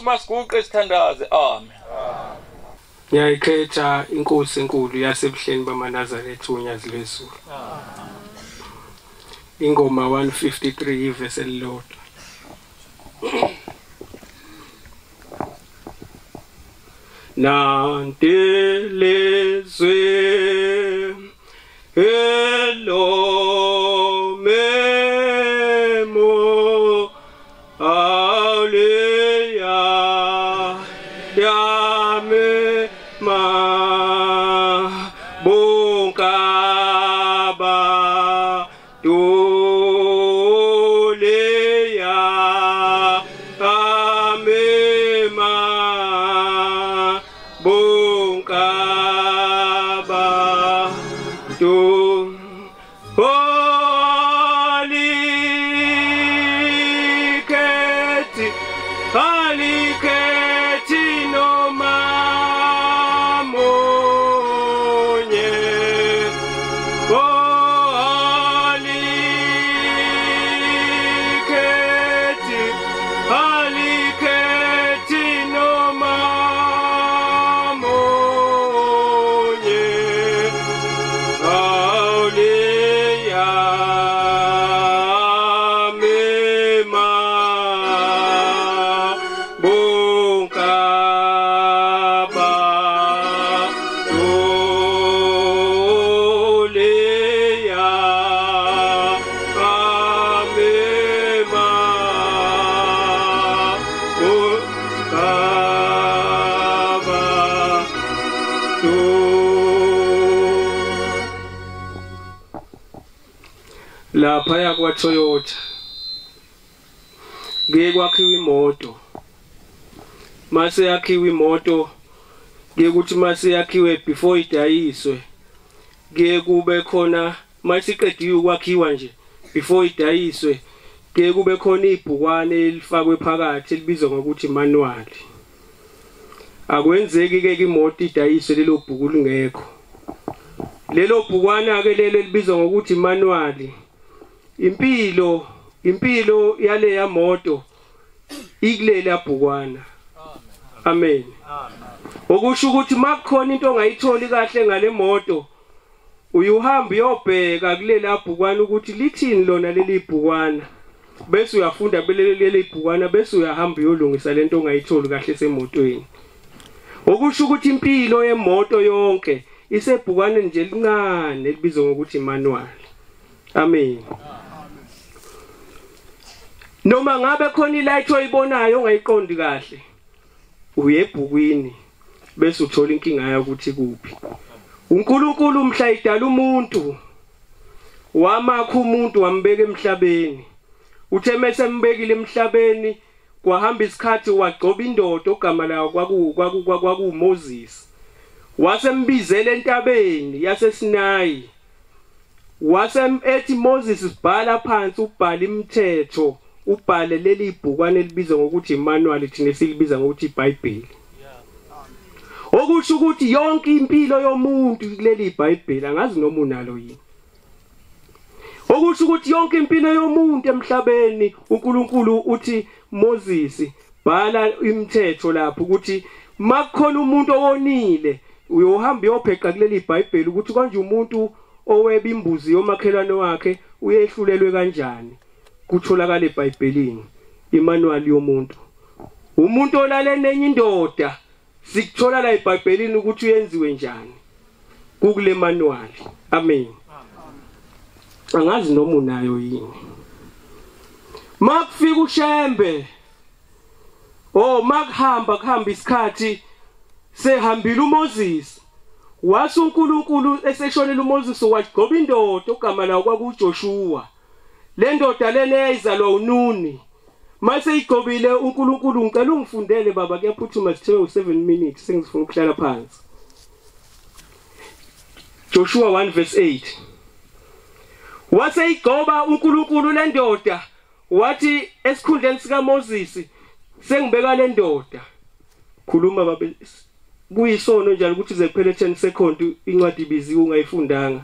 Masiguqe sithandaze. Amen. Ngiyayikhetha inkosi enkulu yasebuhleni bamaNazaretha uNyazi lwezulu. Ingoma 153 ivesi elilodwa. Nantelezwe hello memo aleya yame ma bonkaba doleya amema bonkaba do Aliketi no mamonye Aliketi no mamonye Aulia mema lapha kwa Toyota ngeke kwakhiwa imoto mase yakhiwa imoto ngeke ukuthi mase yakhiwe before idayiswe ngeke kube khona mase iqediwe ukwakhiwa nje before idayiswe ngeke kube khona ibhukwane elifakwe phakathi elibizwa ngokuthi manual akwenzeki ke imoto idayiswe lelo bhuku lingekho lelo bhukwana ake lelo elibizwa ngokuthi manual impilo yale yamoto ikulela bhukwana amen okusho ukuthi makukhona into ongayitholi kahle ngale moto uyuhamba uyobheka kulela bhukwana ukuthi lithini lona leli bhukwana bese uyafunda beleli bhukwana bese uyahamba uyolungisa lento ongayitholi kahle semotweni okusho ukuthi impilo yemoto yonke isebhukwane nje lincane elibizwa ngokuthi manual amen noma ngabe khona ilight oyibonayo ongayiqondi kahle uyebhukwini bese uthola inkinga yakho ukuthi kuphi uNkulunkulu umhla idala umuntu wamakha umuntu wambeka emhlabeni uthe mase mbekile emhlabeni kwahamba isikhathi wagcoba indoda ogama layo kwaku Moses wasembizela entabeni yaseSinayi ethi Moses sibhala phansi ubhala imithetho ubhale leli ibhukwane elibizwa ngokuthi manual thina silibiza ngokuthi iBhayibheli okusho ukuthi yonke impilo yomuntu kuleli iBhayibheli angazi noma unalo yini okusho ukuthi yonke impilo yomuntu emhlabeni uNkulunkulu uthi Moses bhala imithetho lapho ukuthi makukhona umuntu owonile uyohamba uyopheqa kuleli iBhayibheli ukuthi konje umuntu oweba imbuzi yomakhelwane wakhe uyehlulelwe kanjani kutholakala eBhayibhelini imanual yomuntu umuntu olale nenye indoda sikuthola la eBhayibhelini ukuthi uyenziwe njani kule manual. Amen. Angazi noma unayo yini. Makufika uShembe makuhamba isikhathi sehambile uMoses. Wase uNkulunkulu eseshonela uMoses wagcoba indoda ogama layo kwakuJoshua. Le ndoda lena eyizalwa uNuni. Mase igcobile uNkulunkulu ngicela ungifundele baba kuyaphuthuma sithe u7 minutes sengifuna ukuhlala phansi. Joshua 1:8. Wase igcoba uNkulunkulu le ndoda wathi esikhundleni sika Moses sengibeka le ndoda. Khuluma baba kuyisono njalo ukuthi ze kuphele 10 seconds incwadi ibiziwe ungayifundanga.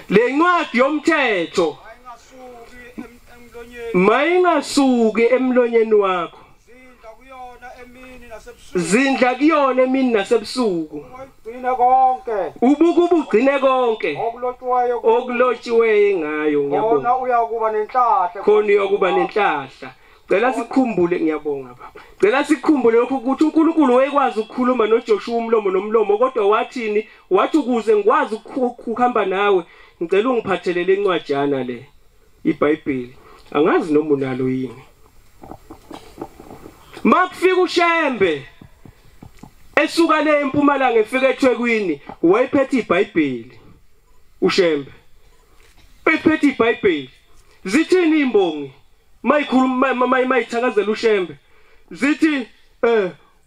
Le incwadi yomthetho mayingasuki emlonyeni wakho. Zindla kuyona emini nasebusuku. Ubuke ubugcine konke okulotshiweyo ngayo ngiyabonga. Khona uyakuba nenhlahla. Cela sikhumbule ngiyabonga baba. Cela sikhumbule lokho ukuthi uNkulunkulu wayekwazi ukukhuluma noJoshua umlomo nomlomo kodwa wathini? Wathi ukuze ngikwazi ukuhamba nawe ngicela ungiphathelele incwajana le iBhayibheli. Angazi noma unalo yini. Makufika uShembe esuka le eMpumalanga efika eThekwini wayephethe iBhayibheli. uShembe ephethe iBhayibheli. Zithini imbongi mayikhuluma mayithakazela uShembe? Zithi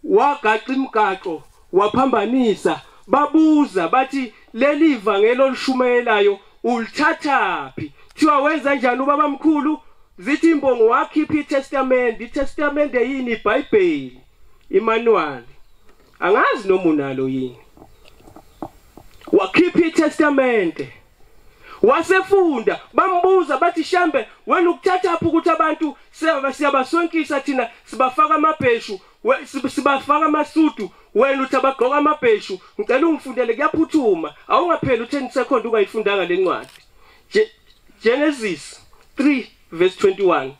wagaxa imigaqo waphambanisa babuza bathi leli ivangeli olishumayelayo ulithathaphi? Thiwa wenza njani ubaba mkhulu? Zithi imbongi wakhipha iTestament yini iBhayibheli imanual. Angazi noma unalo yini. Wakhipha iTestament wasefunda bambuza bathi Shambe wena ukuthathaphi ukuthi abantu siyabasonkisa thina sibafaka amabheshu sibafaka amasudu wena uthi abagqoka amabheshu? Ngicela ungifundele kuyaphuthuma awungapheli u10 seconds ungayifundanga lencwadi. Genesis 3:21.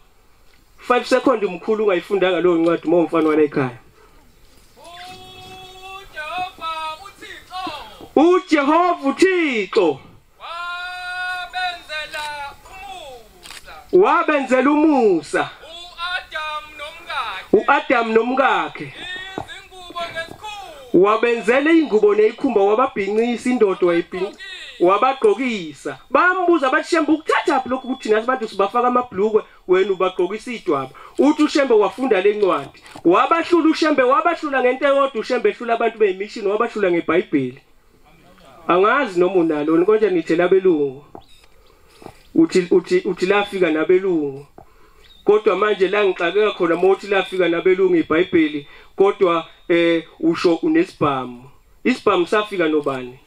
5 seconds umkhulu ungayifundanga lo ncwadi momfana wana ekhaya. uJehova uThixo wabenzela umusa uAdam nomkakhe wabenzela ingubo neyikhumba wababhincisa indodo wayibhinca wabagqokisa. Bambuza bathi Shembe ukuthathaphi lokhu ukuthi nathi abantu sibafaka amabhlukwe wena ubagqokisa idwaba? Uthi uShembe wafunda lencwadi wabahlula uShembe wabahlula ngento eyodwa. uShembe ehlula abantu beyimission wabahlula ngeBhayibheli. Angazi noma unalo konje nithi labelungu uthi lafika nabelungu kodwa manje la ngixakeka khona mothi lafika nabelungu iBhayibheli kodwa usho unesibhamu. Isibhamu safika nobani?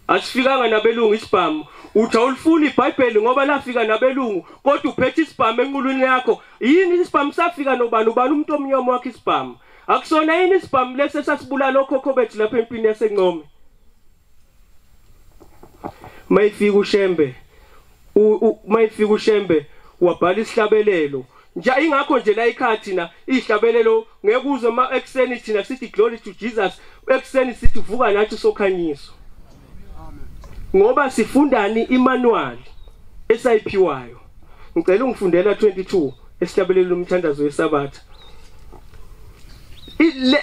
Asifikanga nabelungu isibhamu. Uthi awulifuni iBhayibheli ngoba lafika nabelungu kodwa uphethe isibhamu enqulwini yakho. Yini isibhamu safika nobani? Ubani umuntu omnyama wakhe isibhamu? Akusona yini isibhamu lesi sasibulala okhokho bethu lapha empini yaseNcome? Mayifika uShembe wabhala isihlabelelo nje ingakho nje la ikhathi na ihlabelelo ngekuze ekseni thina sithi glory to Jesus, ekseni sithi vuka nathi sokhanyiso. Ngoba sifundani imanual esayiphiwayo. Ngicela ungifundela 22 esihlabelelo umthandazo weSabatha.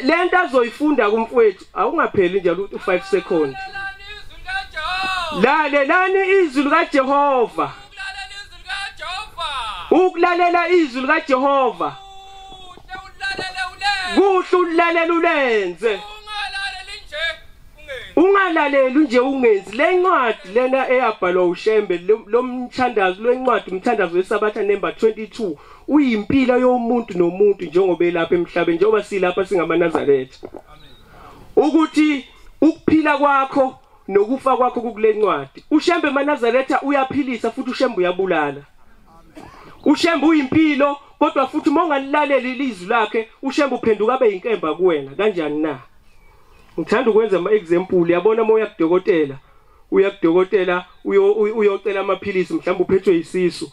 Lento azoyifunda kumfowethu awungapheli njalo u5 seconds. Lalelani izwi likaJehova. Ukulalela izwi likaJehova. Kuhle ulalela ulenze. Ungalaleli nje ungenzi. Le ncwadi lena eyabhalwa uShembe lo mthandazo lencwadi umthandazo weSabatha number 22 uyimpilo yomuntu nomuntu njengoba elapha emhlabeni njengoba silapha singamaNazaretha. Ukuthi ukuphila kwakho nokufa kwakho kule ncwadi. uShembe eMaNazaretha uyaphilisa futhi uShembe uyabulala. uShembe uyimpilo kodwa futhi monganilaleli ilizwi lakhe uShembe uphenduka abe yinkemba kuwena. Kanjani na? Ngithanda ukwenza ama-example. Yabona uma uyakudokotela uyocela amaphilisi mhlawumbe uphethwe yisisu.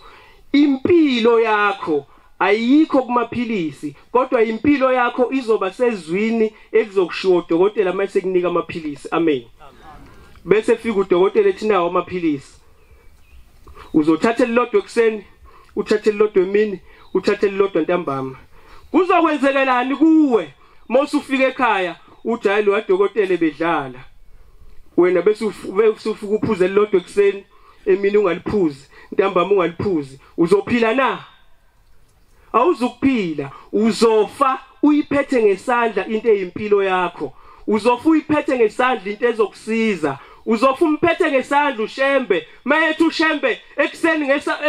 Impilo yakho ayikho kumaphilisi kodwa impilo yakho izoba sezwini elizokushiwo udokotela mase kunika amaphilisi. Amen. Bese fika udokotela ethi nawo amaphilisi uzothatha elilodwa ekseni, uthathe elilodwa emini, uthathe elilodwa ntambama. Kuzokwenzekelani kuwe mosufika ekhaya uthi hayi lo wadokotela bedlala, wena bese ufika uphuze elilodwa ekseni, emini ungaliphuzi, ntambama ungaliphuzi, uzophila na? Awuzukuphila, uzofa uyiphethe ngesandla into eyimpilo yakho. Uzofa uyiphethe ngesandla into ezokusiza. Uzofa umphethe ngesandla ushembe, mayethu ushembe ekseni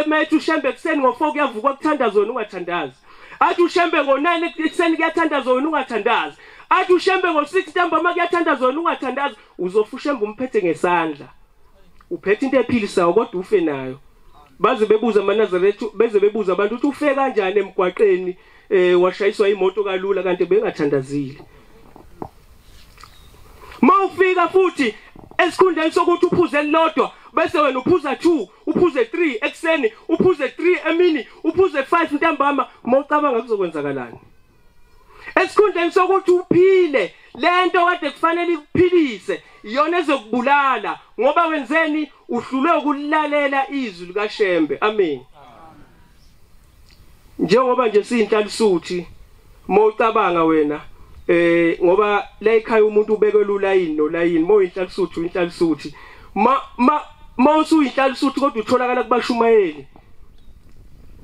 mayethu ushembe ekseni ngo4 kuyavuka kuthandaza wena ungathandazi. Athi ushembe ngo9 ekseni kuyathandaza wena ungathandazi. Athi ushembe ngo6 ntambama kuyathandaza wena ungathandazi. Uzofa ushembe umphethe ngesandla. Uphethe into ephilisayo kodwa ufe nayo. Baze bebuza amaNazarethu, beze bebuza abantu ukuthi ufe kanjani emgwaqeni washayiswa imoto kalula kanti bengathandazile. Mawufika futhi esikhundleni sokuthi uphuze elilodwa bese wena uphuza 2, uphuze 3 ekseni, uphuze 3 emini, uphuze 5 ntambama, mawucabanga kuzokwenzakalani? Esikhundleni sokuthi uphile lento kade kufanele ikuphilise iyona ezokubulala ngoba wenzeni uhlule ukulalela izwi likaShembe. Amen. Njengoba nje siyinhlalisuthi mawucabanga wena ngoba la ekhaya umuntu ubekwe ulayini nolayini, moyinhlalisuthi uyinhlalisuthi mawusuyinhlalisuthi kodwa utholakala kubashumayeli.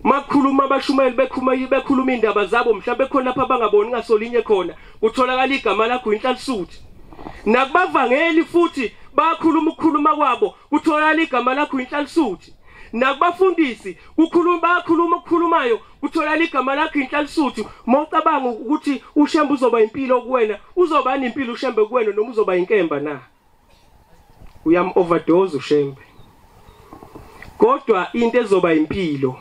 Makhuluma abashumayeli bekhuluma indaba zabo mhlawumbe khona lapha bangaboni ngasolinye khona utholakala igama lakho uyinhlalisuthi. Nakubavangeli futhi bakhuluma kwabo utholakala igama lakho uyinhlalisuthi. Nakubafundisi bakhulumayo utholakala igama lakho uyinhlalisuthi. Mawucabanga ukuthi uShembe uzoba impilo kuwena, uzoba nempilo uShembe kuwena noma uzoba inkemba na? Uyam overdose uShembe. Kodwa into ezoba impilo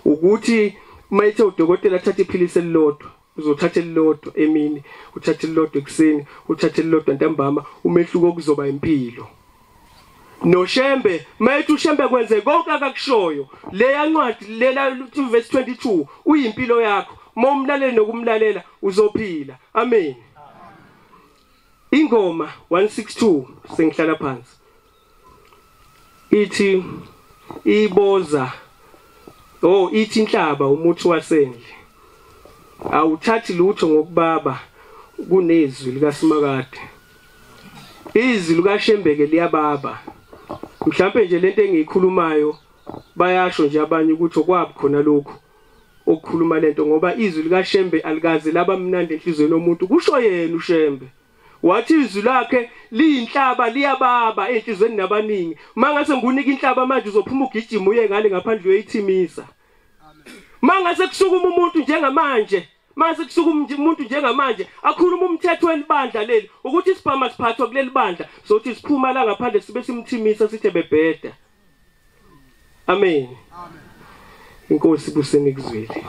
ukuthi mayithe udokotela athathe iphilisi elilodwa, uzothatha elilodwa emini, uthathe elilodwa ekseni, uthathe elilodwa ntambama, umehluko kuzoba impilo. NoShembe mayithe uShembe kwenze konke akakushoyo, leya ncwadi lela verse 22 uyimpilo yakho, mawumlalele nokumlalela uzophila. Amen. Ingoma 162 sengihlala phansi ithi iboza ithi inhlaba umuthi wasendle awuthathi lutho ngokubaba kunezwi likaSimakade. Izwi likaShembeke liyababa. Mhlawumbe nje lento engiyikhulumayo bayasho nje abanye ukuthi okwabi khona lokho okukhuluma lento ngoba izwi likaShembe alikaze laba mnandi enhlizweni yomuntu. Kusho yena uShembe wathi izwi lakhe liyinhlaba liyababa enhlizweni nabaningi. Mangase ngunika inhlaba manje uzophuma ugijima uye ngale ngaphandle uyithimisa. Mangase kusukuma umuntu njengamanje, mase kusukuma umuntu njengamanje akhuluma umthetho welibandla leli ukuthi isibhama siphathwa kuleli bandla sokuthi siphuma la ngaphandle sibe simthimisa sithi bebheda. Amen. Amen. Inkosi buseni kuzweli.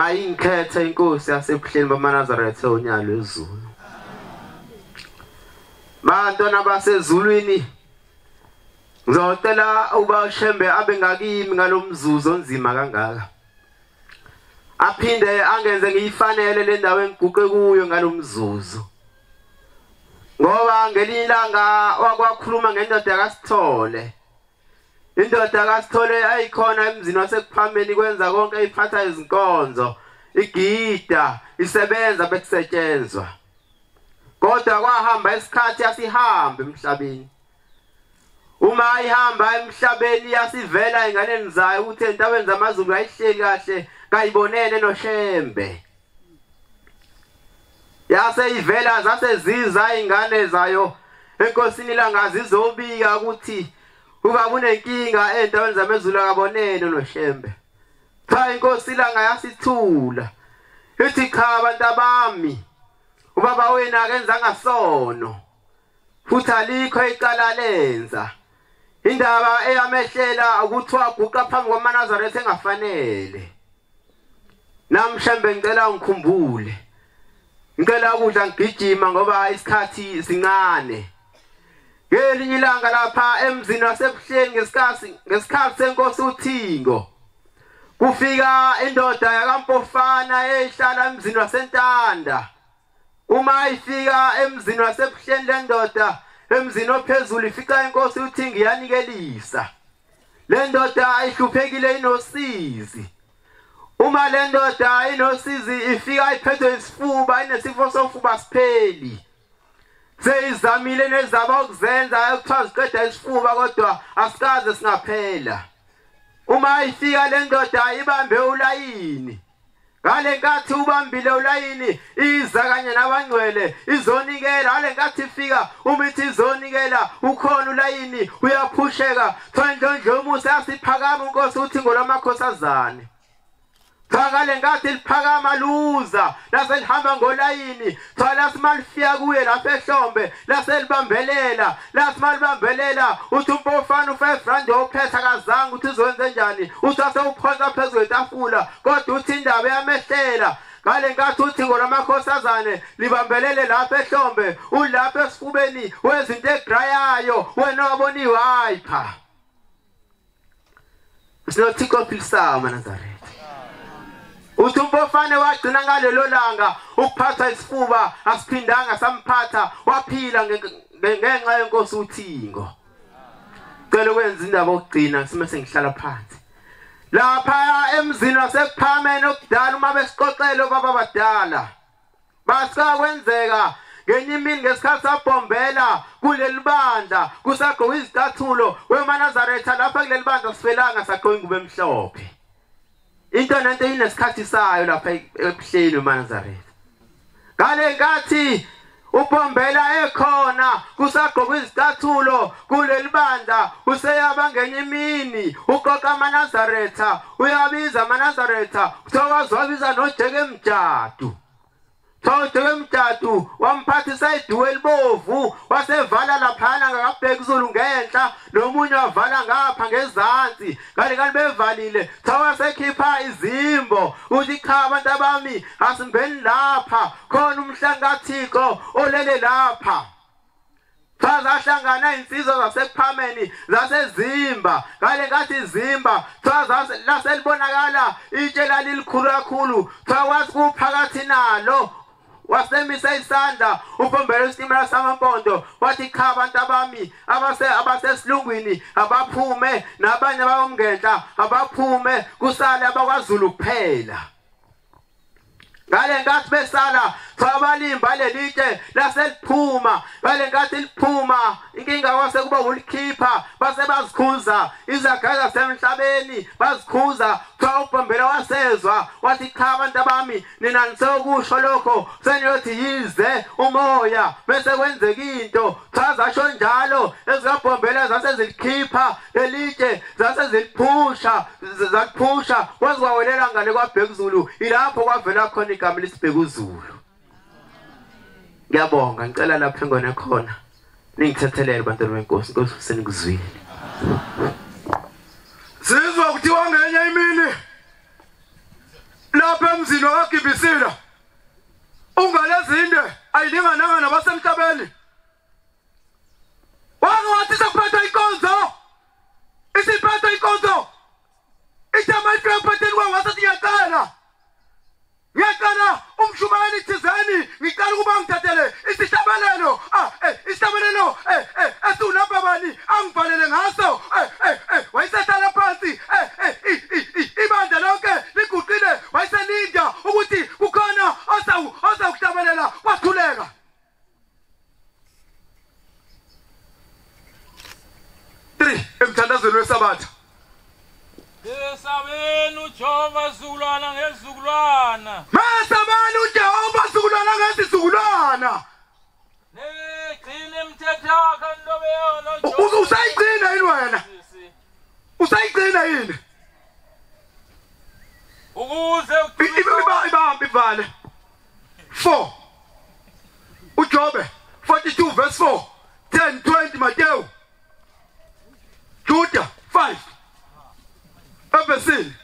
mayingikhethe inkosi yasebuhleni bamaNazaretha onyalo ezulu. Bantwana basezulwini ngizocela uba Shembe abe ngakimi ngalomzuzu onzima kangaka. Aphinde angenze ngiyifanele le ndawo engiguqe kuyo ngalomzuzu. Ngoba ngelinye ilanga wakwakhuluma ngendoda kaSithole. Indoda kaSithole ayikhona emzini wasekuphambeni kwenza konke iphatha izinkonzo, igida, isebenza bekusetshenzwa. Kodwa kwahamba isikhathi yasihambe emhlabeni. Uma ihamba emhlabeni yasivela enganeni zayo ukuthi entabeni zamaZulu ayihleli kahle kayibonene noShembe. Yase ivela zase ziza ingane zayo enkosini langazi izobika ukuthi uba kunenkinga entabeni zamaZulu akabonene noShembe. Cha inkosi langa yasithula. Ithi cha abantu abami ubaba wena akenza ngasono. Futhi alikho iqala lenza. Indaba eyamehlela ukuthi waguqa phambi kwaManazaretha engafanele. Namshembe ngicela ngikhumbule. Ngicela ukudla ngigijima ngoba isikhathi sincane. Ngelinye ilanga lapha emzini wasebuhleni ngesikhathi senkosi uThingo. Kufika indoda yakaMpofana ehlala emzini waseNtanda. Uma ifika emzini wasebuhleni le ndoda emzini ophezulu ifika inkosi uThingo yanikelisa. Le ndoda ayihluphekile inosizi. Uma le ndoda inosizi ifika iphethwe isifuba inesifo sofuba sipheli. Seyizamile nezaba ukuzenza ukuthiwa ziqeda isifuba kodwa asikaze singaphela. Uma ifika le ndoda ibambe ulayini. Ngale nkathi ubambile ulayini iza kanye nabangcwele izonikela. Ngale nkathi ifika umithi izonikela ukhona ulayini uyaphusheka. Thondlo umusa yasiphakama inkosi uThingo lamakhosazane. Ngale nkathi liphakama luza lase lihamba ngolayini. Thola simalifika kuye lapha ehlombe lase libambelela. Lasimalibambelela uthi uMpofana u5 ophetha kazange uthi uzwenze njani. Uthi asewuphonsa phezulu kwetafula kodwa uthi indaba yamehlela. Ngale nkathi uThingo lamakhosazane libambelele lapha ehlombe ulapha esifubeni wezinto egrayayo wena wabona iwiper. Sinothiko philisa maNazaretha. Uthi uMpofane wagcina ngalelo langa ukuphatha isifuba asiphindanga samphatha waphila ngenxa yenkosi uThingo. Cela ukwenza indaba okugcina sime sengihlala phansi. Lapha emzini wasekuPhameni okudala uma besixoxela baba badala. Basika kwenzeka ngenye imini ngesikhathi sabhombela kuleli bandla kusagqoka izicathulo weManazaretha lapha kuleli bandla sifelanga sagqoka ingubo emhlophe. Into nento inesikhathi sayo lapha ebuhleni weManazaretha. Ngale nkathi ubhombela ekhona kusagqoka izicathulo kuleli bandla useyaba ngenye imini uqoqa aManazaretha uyabiza aManazaretha kuthiwa wabiza noJeke Mjadu. ThawuJeke Mjadu wamphathisa iduwe elibovu wasevala laphana ngakabheka izulu ngenhla nomunye wavala ngapha ngezansi kanti bevalile thawa sekhipha izimbo uthi cha abantu abami asimbeni lapha khona umhlangathiko olele lapha. Zahlangana insizwa zasekuPhameni zasezimba ngale nkathi izimba laselibonakala itshela lilikhulu kakhulu kwazi kuphakathi nalo. Wasemisa isandla ubhombela isitimela samampondo wathi cha abantu abami abasesilungwini abaphume nabanye abawumngentla abaphume kusale abakwaZulu kuphela. Ngale nkathi besala abalimba lelitshe laseliphuma ngale nkathi liphuma inkinga wase kuba ulikhipha base bazikhuza izagaza semhlabeni bazikhuza kwa ubhombela wasezwa wathi cha abantu abami nina nisokusho lokho seniyothi yize umoya bese kwenzeka into chaza sho njalo ezikabhombela zase zilikhipha lelitshe zase ziliphusha zaphusha kwaziwawelela ngale kwaBhekuzulu ilapho kwavela khona igama lesiBhekuzulu. Ngiyabonga ngicela lapha engone khona ningithethelele bantwana benkosi inkosi senikuzwile. Sizwa kuthiwa ngenye imini lapha emzini wakagibisila ungalezinde ayilingananga nabasemhlabeni wathi sakuphatha inkonzo isiphatha inkonzo ithama iphatheni kwawathi ngiyaqala umshumayeli thizeni ngicela ukuba ngithathele isihlabelelo isihlabelelo esunapha bani angibhalele ngaso wayesehlala phansi ibandla lonke liguqile wayeselinda ukuthi kukhona ozawuhlabelela kwathuleka emthandazweni wesabatha Mesabenu Jehova zukulwana ngezukulwana. Mesabenu Jehova zukulwana ngezizukulwana. Negcina imithetho yakhe ndobe yona. Usayigcina yini wena? Usayigcina yini? Ukuze ibale. 4 uJobe 42 verse 4 10 20 Matthew Judah 5 Abesini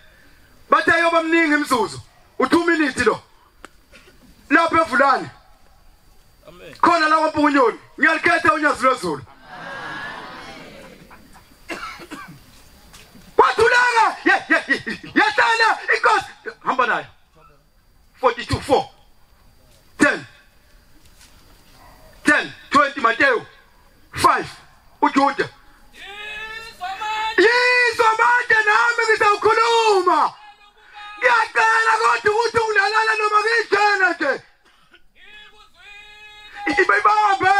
bathe yoba mningi imzuzu u2 minutes lo lapha evulani amen khona la kwaMpunyoni ngiyalikhetha unyazi lwezulu kwathulanga yahlala inkosi hamba nayo 42 4 10 20 Matthew 5 uJudah Yizwa manje nami ngizawukhuluma. Ngiyacela kodwa ukuthi ungilalala noma ngijena nje. Ibambe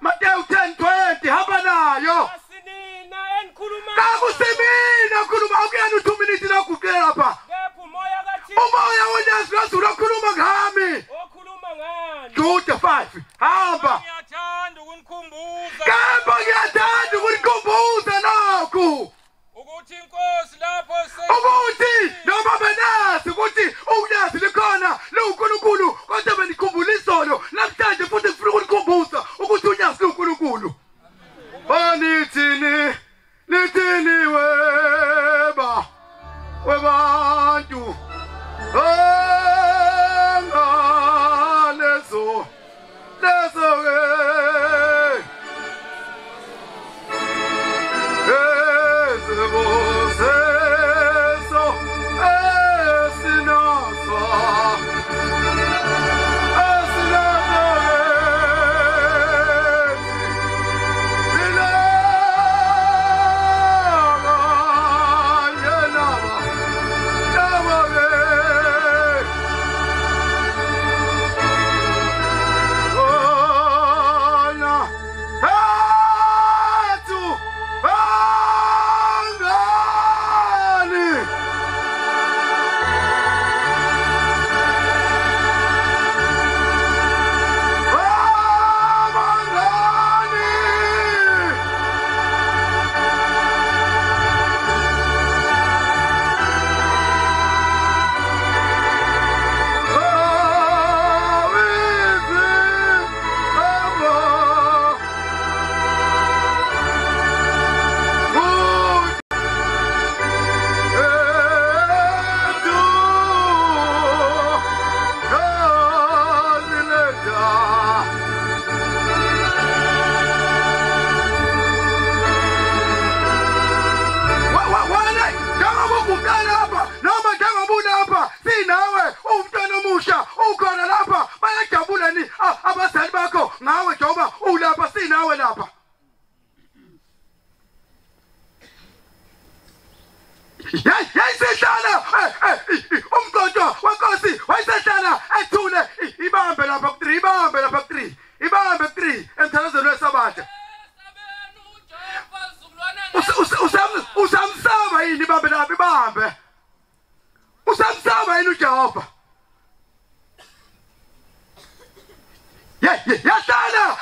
Matthew 10:20 hamba nayo. Asinina enikhuluma. Kakusemina ukhuluma akuyena u2 minutes lokuqela lapha. Kepha umoya kaThixo. Umoya wonyazi lwezulu okhuluma ngami. Okhuluma ngani? Judah 5 hamba. Ngiyathanda ukunikhumbuza. Kepha ngiyathanda ukunikhumbuza lokhu. Ukuthi inkosi lapho ukuthi noma benazi ukuthi unyazi likhona luNkulunkulu kodwa benikhumbula izono namhlanje futhi ngifuna ukunikhumbuza ukuthi unyazi luNkulunkulu nithini webantu lezo Yayisehlala umgcodo wenkosi wayesehlala ethule ibambe lapha ku3 ibambe lapha ku3 ibambe ku3 emthandazweni wesabatha usamsaba yini ibambe lapha ibambe usamsaba yini uJehova yahlala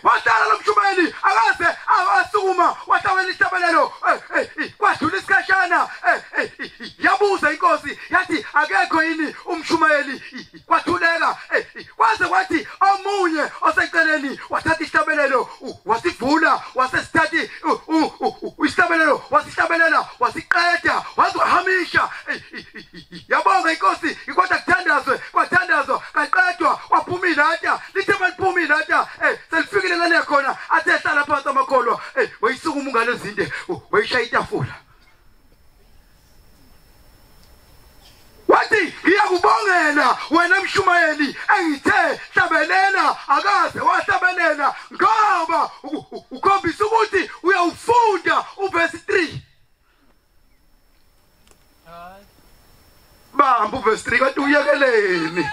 wahlala lomshumayeli akaze asukuma wahlawela isihlabelelo kwadlula isikhashana yabuza inkosi yathi akekho yini umshumayeli kwathuleka kwaze kwathi omunye oseceleni wathatha isihlabelelo wasivula wasesithathi isihlabelelo wasihlabelela wasiqeda wazihamisha yabonga inkosi ikwada kuthandazwe kwathandazwa kaqedwa waphuma ilatha lithe maliphuma ilatha selifikile lana khona athe hlala phansi amakholwa wayisukuma ngale zinde wayishaya itafula wathi ngiyakubongela wena Mshumayeli engithe hlabelela akaze wahlabelela ngoba ukhombisa ukuthi uyawufunda uverse 3 bamba uverse 3 kanti uyekeleni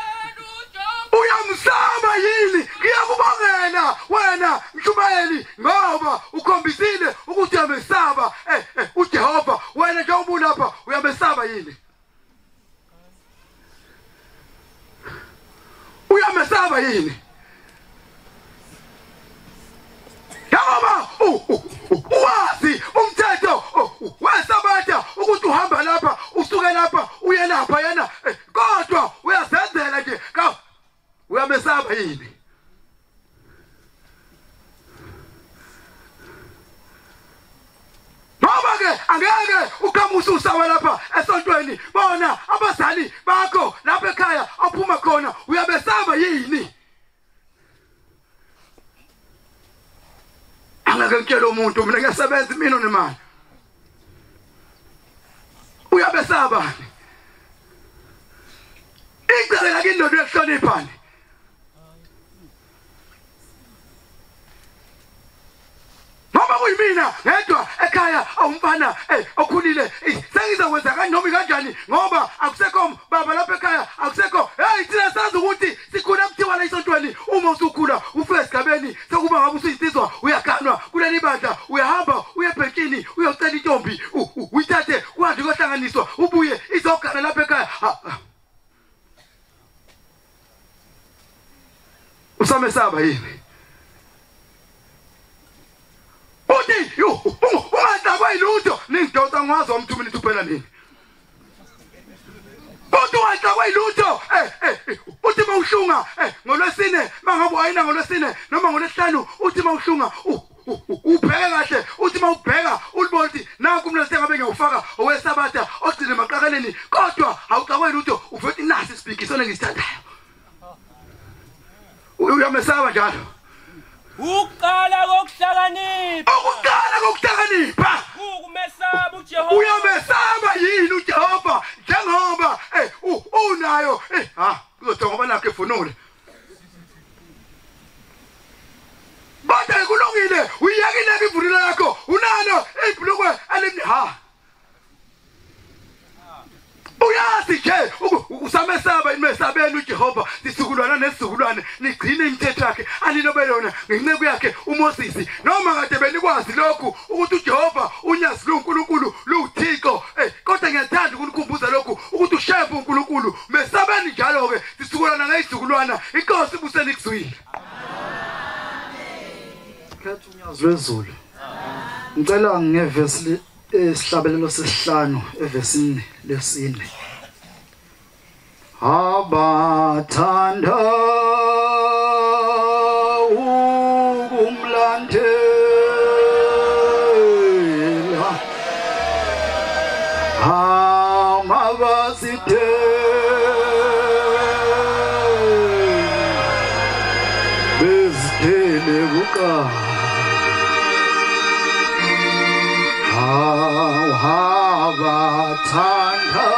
uyamsaba yini ngiyakubongela wena Mshumayeli ngoba ukhombisile ukuthi uyamesaba uJehova wena njengoba lapha uyamesaba yini uyamesaba yini ngoba uwazi umthetho wesabatha ukuthi uhamba lapha usuke lapha uye lapha yena kodwa uyazenzela nje uyamesaba yini ngoba ke angeke ukamususa lapha esontweni bona abazali bakho lapha ekhaya aphuma khona uyabesaba yini angeke ngitshela umuntu mina ngiyasebenza imino nemali uyabesaba icala lakini ndodo yokuhloniphani Mama kuyimina ngedwa ekhaya awumfana okhulile sengizakwenza kanjani kanjani ngoba akusekho baba lapha ekhaya akusekho thina sazi ukuthi sikhula kuthiwa la isontweni uma usukhula ufike esigabeni sekuba ngabe usuyisizwa uyaganwa kuleli bandla uyahamba uyebhekini uyocela intombi uyithathe kwazi kohlanganiswa ubuye izogana lapha ekhaya usamesaba yini uthi ungadabwa ilutho ningidonsa ngwazi wamthuma nithi uphela nini uthi ungadabwa ilutho uthi mawuhlunga ngolwesine mangabe wayina ngolwesine noma ngolwesihlanu uthi mawuhlunga ubheke kahle uthi mawubheka ulibona ukuthi nanku umlese ngabe ngiyawufaka owesabatha ogcine maqakaleni kodwa awuxakwe ilutho uvethi nasi speak isona ngisithandayo uyamesaba njalo Ukuqala kokuhlakanipha ukumesaba uJehova uyamesaba yini uJehova njengoba unayo kuzothi ngoba nakhe efonole Bade kulungile uyekile ivunulo yakho unalo ibhlukwe elimni uyazi nje usamesaba imesabeni uJehova sisukulwana nesizukulwane nigcine imithetho yakhe alinobe yona ngencebo yakhe uMoses noma kade benikwazi lokhu ukuthi uJehova unyazi uNkulunkulu luthixo kodwa ngiyathanda ukukhumbuza lokhu ukuthi ushefu uNkulunkulu mesabeni njalo ke sisukulwana ngezizukulwana inkosi ibuseni kuzwile Khetha unyazi lwezulu ngicela ngevesi esihlabelelo sesihlanu evesini lesine abathanda ukumlandela amabasithe bezithele kuqala abathanda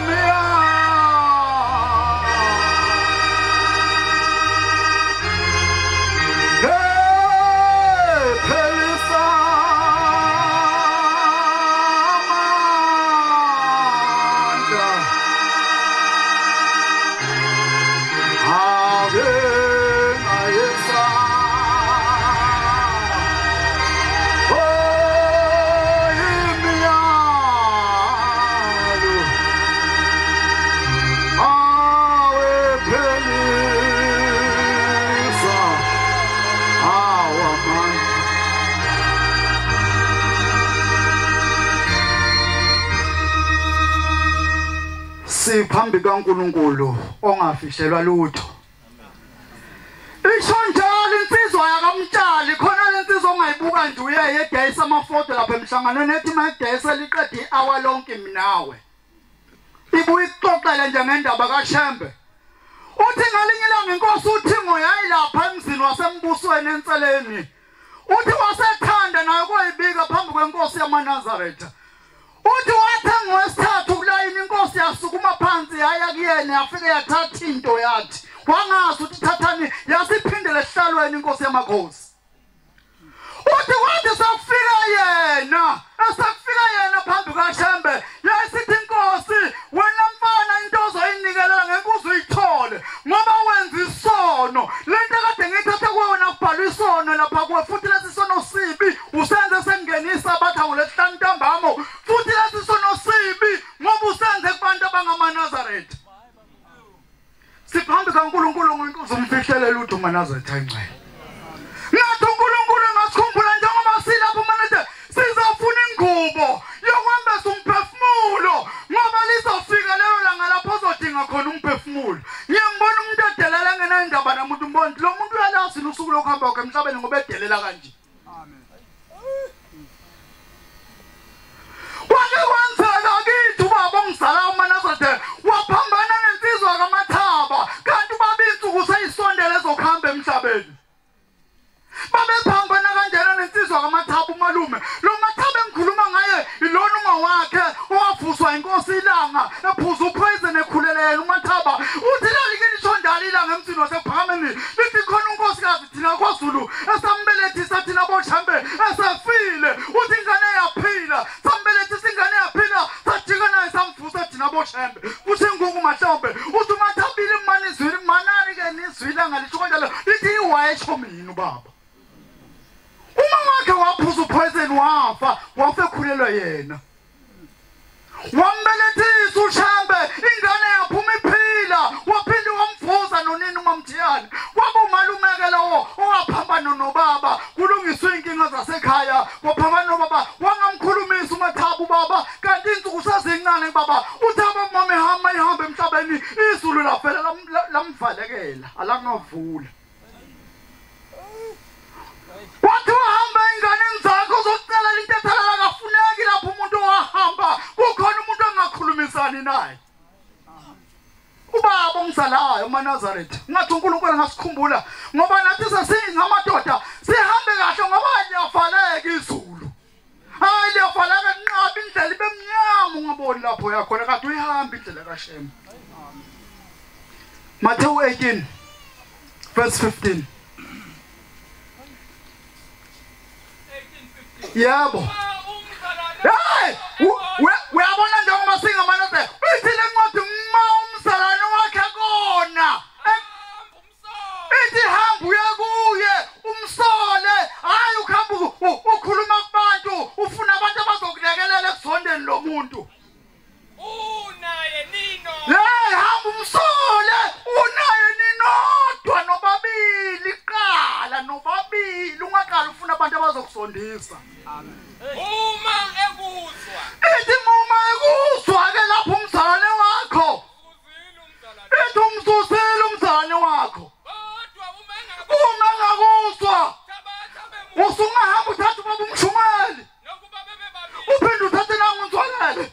Mia siphambi kaNkulunkulu ongafishelwa lutho. Isho njalo insizwa yakamtshali khona lensizwa ongayibuka nje uyeye edayisa amafoto lapha emhlanganweni ethi mayidayisa liqedi hour lonke minawe. Ibuye ixoxele nje ngendaba kaShembe. Uthi ngalinye ilanga inkosi uThingo yayilapha emzini wasembusweni enseleni. Uthi wasethanda naye koyibika phambi kwenkosi yamaNazaretha. Uthi wathi ngwesithathu kulayini inkosi yasukuma phansi yaya kuyena yafike yathatha into yathi. Wangazi ukuthi thathani yasiphindele esihlalweni inkosi yamakhosi. Uthi wathi sakufika yena, esakufika yena phambi kaShembe, yasithi inkosi, wena mfana into ozoyinikela ngenkuzo uyithole, ngoba wenza isono. Lento kade ngithathe kuwena kubhalwa isono lapha kuwe, futhi lesi sono sibi, usenze sengenisa bathawu lesihlanu ntambamo, futhi lesi sono sibi, ngoba usenze kubantu abangamaNazaretha. Siphambi kaNkulunkulu ngenkuzo umfihlele lutho uManazaretha ayingcwele. Nathi uNkulunkulu ngasikhumbula njengoba silapho manje sizofuna ingubo yokwembesa umphefumulo ngoba lizofika lelo langa lapho ozodinga khona umphefumulo. Ngiyambona umuntu edelela ngenandaba namuntu umbona lo muntu uyalazi usuku lokuhamba kwakhe emhlabeni ngoba edelela kanje. Amen. Wake kwenzeka kithi ubaba ongizala uManazaretha waphambana nensizwa kaMathaba kanti babinsuku seyisondele ezokuhamba emhlabeni. Babephambana kanjena nensizwa kaMathaba umalume. Lo Mathaba engikhuluma ngaye ilona ungawakhe owavuswa inkosi ilanga ephuza upoison ekhulelele uMathaba. Uthi lalike lishondala ilanga emzini wasephakameni lithi khona unkosikazi thina kwaZulu esambelethisa thina boShambe esafile. Uthi ingane yaphila sambelethisa ingane yaphila sajika naye samvusa thina boShambe. Uthi nguku mahlombe uthi uMathabile imani izwile manani ke nizwile ngalisho kanjalo lithi iwayesho mina ubaba. Uma wakhe waphuza upoison wafa ekhulelwa yena. Wambelethisa uShambe ingane yaphuma iphila waphinde wamvuza nonini uMamthiyane. Kwaba umalumeke lawo owaphambana nobaba kulungiswa inkinga zasekhaya waphambana nobaba wangamkhulumisa uMathaba ubaba kanti insuku sazincane baba uthaba mama ihamba emhlabeni izulu lafela lamvalekela alangavula. Wathi wahamba ingane zakho uzocela into ethalala kafuneki lapho umuntu wahamba kukhona umuntu ongakhulumisani naye. Ubaba ongizalayo uManazaretha ngathi uNkulunkulu ngasikhumbula ngoba nathi sesingamadoda sihambe kahle ngoba liyavaleka izulu. Hayi liyavaleka nqaba indlela ibe mnyama ungaboni lapho yakhona kade uyihamba indlela kaShembe. Matthew 18 verse 15. Yebo. Hey, uyabona njengoba singamanase. Uthi le ncwadi uma umzalwane wakhe kona. Ithi hamba uya kuye umsole. Hayi ukhamba ukhuluma kubantu ufuna abantu abazokulekelela ekusondeni lo muntu. Unaye nino. Hey, hamba umsole. Unaye ninodwa nobabili qala nobabili ungaqala ufuna abantu abazokusondisa. Uma ekuzwa. Ithi uma ekuzwa ke lapho umzalwane wakho. Ithi umsusile umzalwane wakho. Kodwa uma engakuzwa. Usungahamba uthatha ubaba umshumeli. nokuba bebebabili. Uphinde uthathe nangu unzwalele.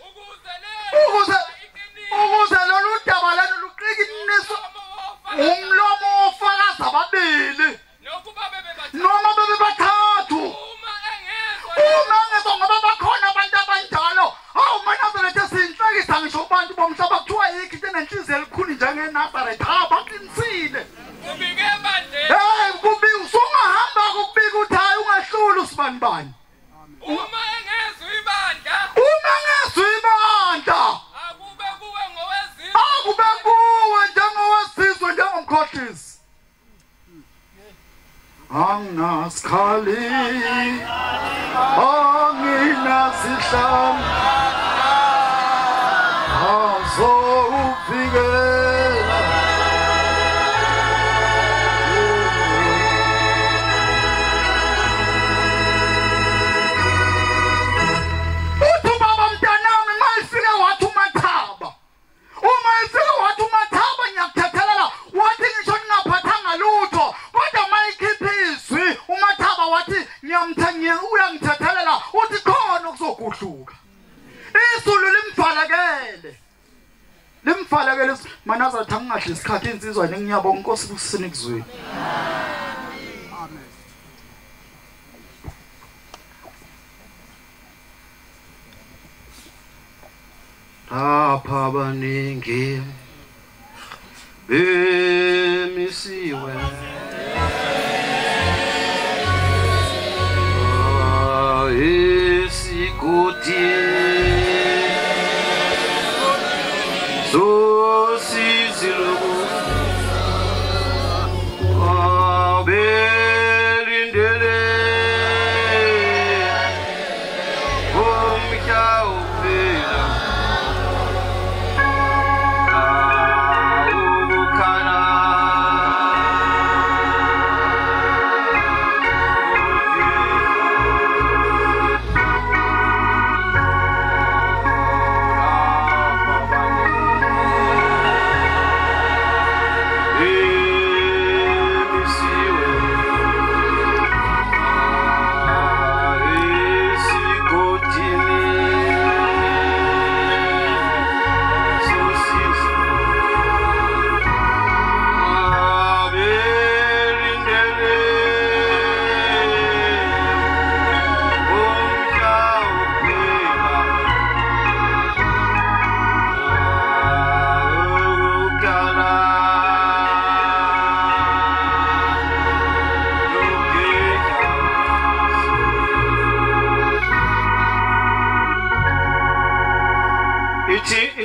Ukuze lolu daba lelo luqikiniswe umlomo ofakazi ababili. Nokuba bebebabili. Noma bebebathathu. Uma ngezwa ngoba bakhona abantu abanjalo. Hawu uManazaretha sinhlekisa ngisho abantu bomhlaba kuthiwa yikho into enenhliziyo elikhulu njengeNazaretha. Ha baqinisile. Kubike bandle. Hey kubika usungahamba kubika uthi hayi ungahluli usibanibani. Uma engezwe ibandla. Uma ngezwe ibandla. Akube kuwe ngowezizwe. Akube kuwe njengowesizwe njengomkhohlisi. Angasikhali anginasihlanu azowuvikela uthi baba mntanami mayifike wathi uMathaba siyakufala ke leso manaza thi angingahle isikhathi insizwa nengiyabonga inkosi kusini kuzweni. Amen. Lapha baningi bemisiwe esigodi sosizilo abelindele umhlawuphela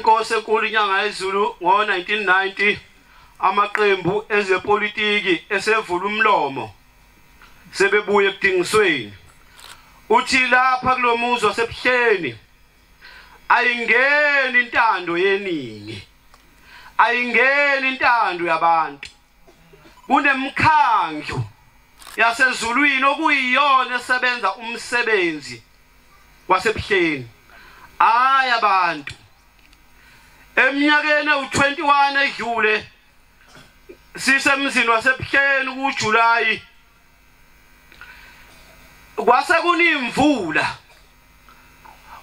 inkosi enkulu inyanga yezulu ngo-1990 amaqembu ezepolitiki esevula umlomo sebebuye ekudingisweni uthi lapha kulomuzi wasebuhleni ayingeni intando yeningi ayingeni intando yabantu kunemkhandlu yasezulwini okuyiyona esebenza umsebenzi wasebuhleni hayi abantu eminyakeni u21 edlule sisemzini wasebuhleni kuJulayi kwase kunimvula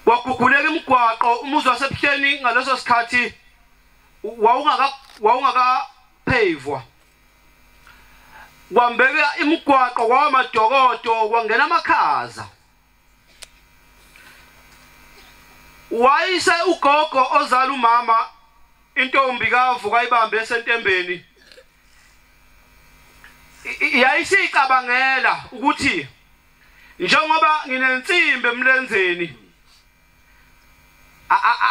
kwaguguleka imigwaqo umuzi wasebuhleni ngaleso sikhathi wawungaka pavwa kwambeka imigwaqo kwamadokodo kwangena amakhaza wayise ugogo ozala umama intombi kavuka ibambe esentembeni yayisicabangela ukuthi njengoba nginensimbi emlenzeni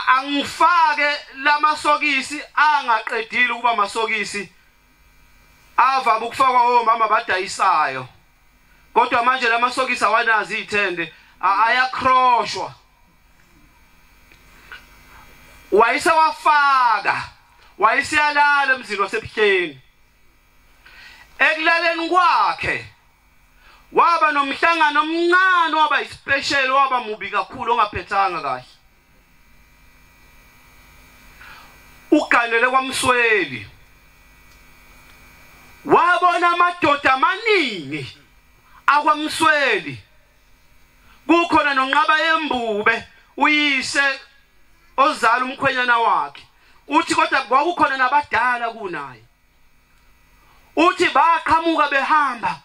angifake lamasokisi angaqedile ukuba masokisi avaba ukufakwa omama badayisayo kodwa manje lamasokisi awanazi ithende ayakroshwa wayise wafaka wayisiyalala emzini wasebuhleni ekulaleni kwakhe waba nomhlangano omncane waba ispecial waba mubi kakhulu ongaphethanga kahle uganele kwaMsweli wabona amadoda amaningi akwaMsweli kukhona nonqaba yembube uyise ozala umkhwenyana wakhe uthi kodwa kwakukhona nabadala kunaye uthi baqhamuka behamba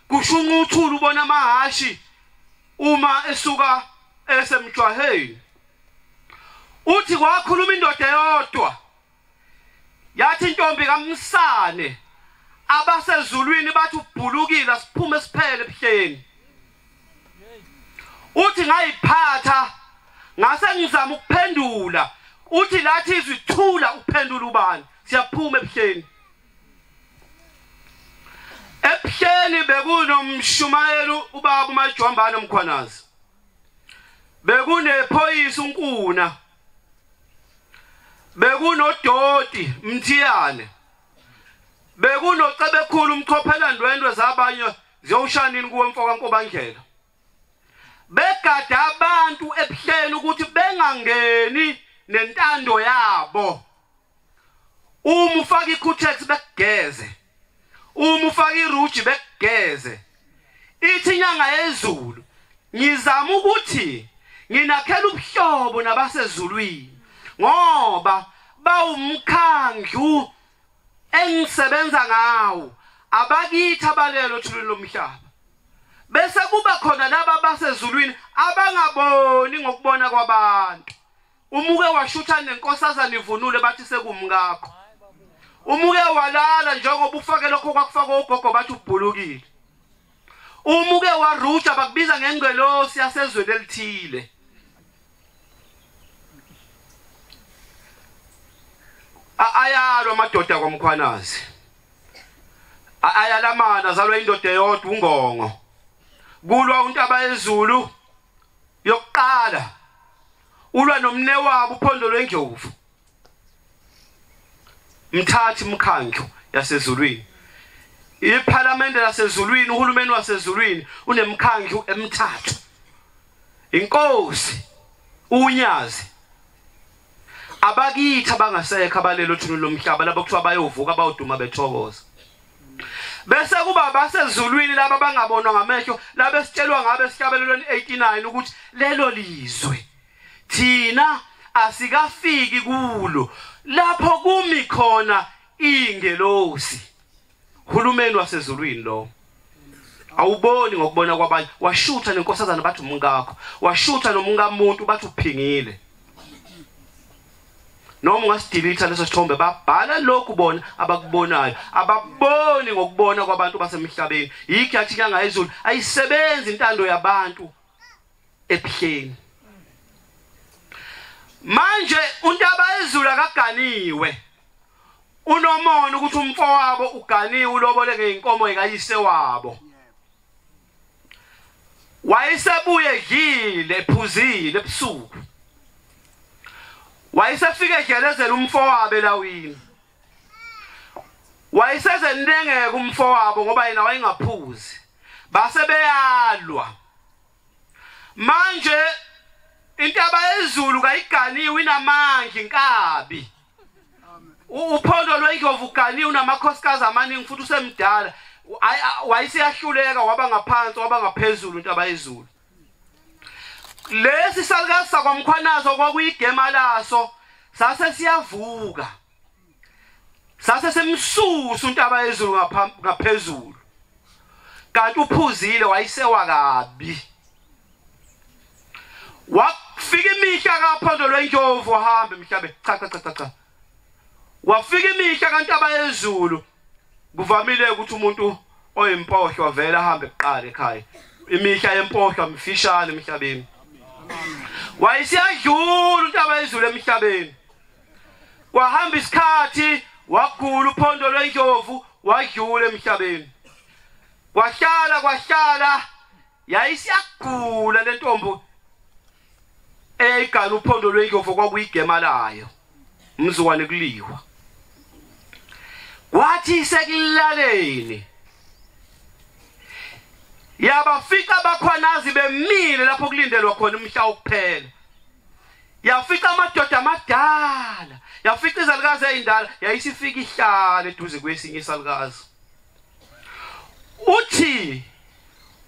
kushunqa uthulu ubona amahashi uma esuka esemjwaheni uthi kwakhuluma indoda yodwa yathi intombi kaMsane abasezulwini bathi ubhulukile siphume siphele ebuhleni uthi ngayiphatha ngase ngizama ukuphendula uthi lathi izithula uphendula ubani siyaphuma ebuhleni ebuhleni bekunomshumayeli ubaba uMajwambane Mkhwanazi bekunephoyisa uNkuna bekunodoti Mthiyane bekunocebe umchophela ndwendwe zabanye ziyoshanini kuwe mfoka Nkobandlela begada abantu ebuhleni ukuthi bengangeni nentando yabo uma ufaka iCutex bekugeze uma ufaka iRuji bekugeze ithi inyanga yezulu ngizama ukuthi nginakhela ubuhlobo nabasezulwini ngoba bawumkhandlu engisebenza ngawo abakithi abalelo thulweni lomhlaba bese kuba khona laba basezulwini abangaboni ngokubona kwabantu umuke washutha nenkosazana ivunule bathi sekumngakho umuke walala njengoba ufake lokho kwakufaka ugogo bathi ubhulukile umuke warutsha bakubiza ngengcelosi yasezweni elithile ayalwa amadoda kwaMkhwanazi ayalamana zalwa indoda eyodwa uNgongo kulwa uNtaba yeZulu yokuqala ulwa nomne wabo uPhondo lweNdlovu Mthathi Mkhandlu yasezulwini iPhalamende lasezulwini uhulumeni wasezulwini unemkhandlu emithathu inkosi uNyazi abakithi abangasekho abalelo thulweni lomhlaba labo kuthiwa bayovuka bayoduma bethokoza bese kuba abasezulwini laba bangabonwa ngamehlo laba esitshelwa ngabe esihlabelelweni 89 ukuthi lelo lizwe thina asikafiki kulo lapho kumi khona ingelosi uhulumeni wasezulwini lo awuboni ngokubona kwabanye washutha nenkosazana bathi umngakho washutha nomngamuntu bathi uphingile noma ungasidilitha leso sithombe babhala lokhu bona abakubonayo ababoni ngokubona kwabantu basemhlabeni yikho yathi inyanga yezulu ayisebenzi intando yabantu epheni manje uNtaba yeZulu akaganiwe unomona ukuthi umfowabo uganiwe ulobole ngeinkomo ekayise wabo wayesebuye edlile ephuzile ebusuku wayesefika egelezela umfowabo elawini wayeseze ndengeke umfowabo ngoba yena wayengaphuzi base beyalwa manje Intaba yeZulu kayiganiwe inamandla inkabi uPhondo lweNdlovu uganiwe unamakhosikazi amaningi futhi usemdala wayesiyahluleka waba ngaphansi waba ngaphezulu Intaba yeZulu lesi salukazi sakwaMkhwanazi kwakuyigema laso sase siyavuka sase semsusu Intaba yeZulu ngaphezulu kanti uphuzile wayisewa kabi wafika imihla kaPhondo lweNdlovu wahamba emhlabeni cha wafika imihla kaNtaba yeZulu kuvamile ukuthi umuntu oyimpohlo wavela ahambe eqala ekhaya imihla yempohlo mfishane emhlabeni wayesiyadlula uNtaba yeZulu emhlabeni wahamba isikhathi wagula uPhondo lweNdlovu wadlula emhlabeni kwahlala yayisiyagula lentombo eyigana uPhondo lweNdlovu kwakuyigema layo mzukwane kuliwa wathi sekulaleni yabafika abakhwanazi bemile lapho kulindelwa khona umhla wokuphela yafika amadoda amadala yafika izalukazi ezindala yayisifika ihlala eduze kwesinye isalukazi uthi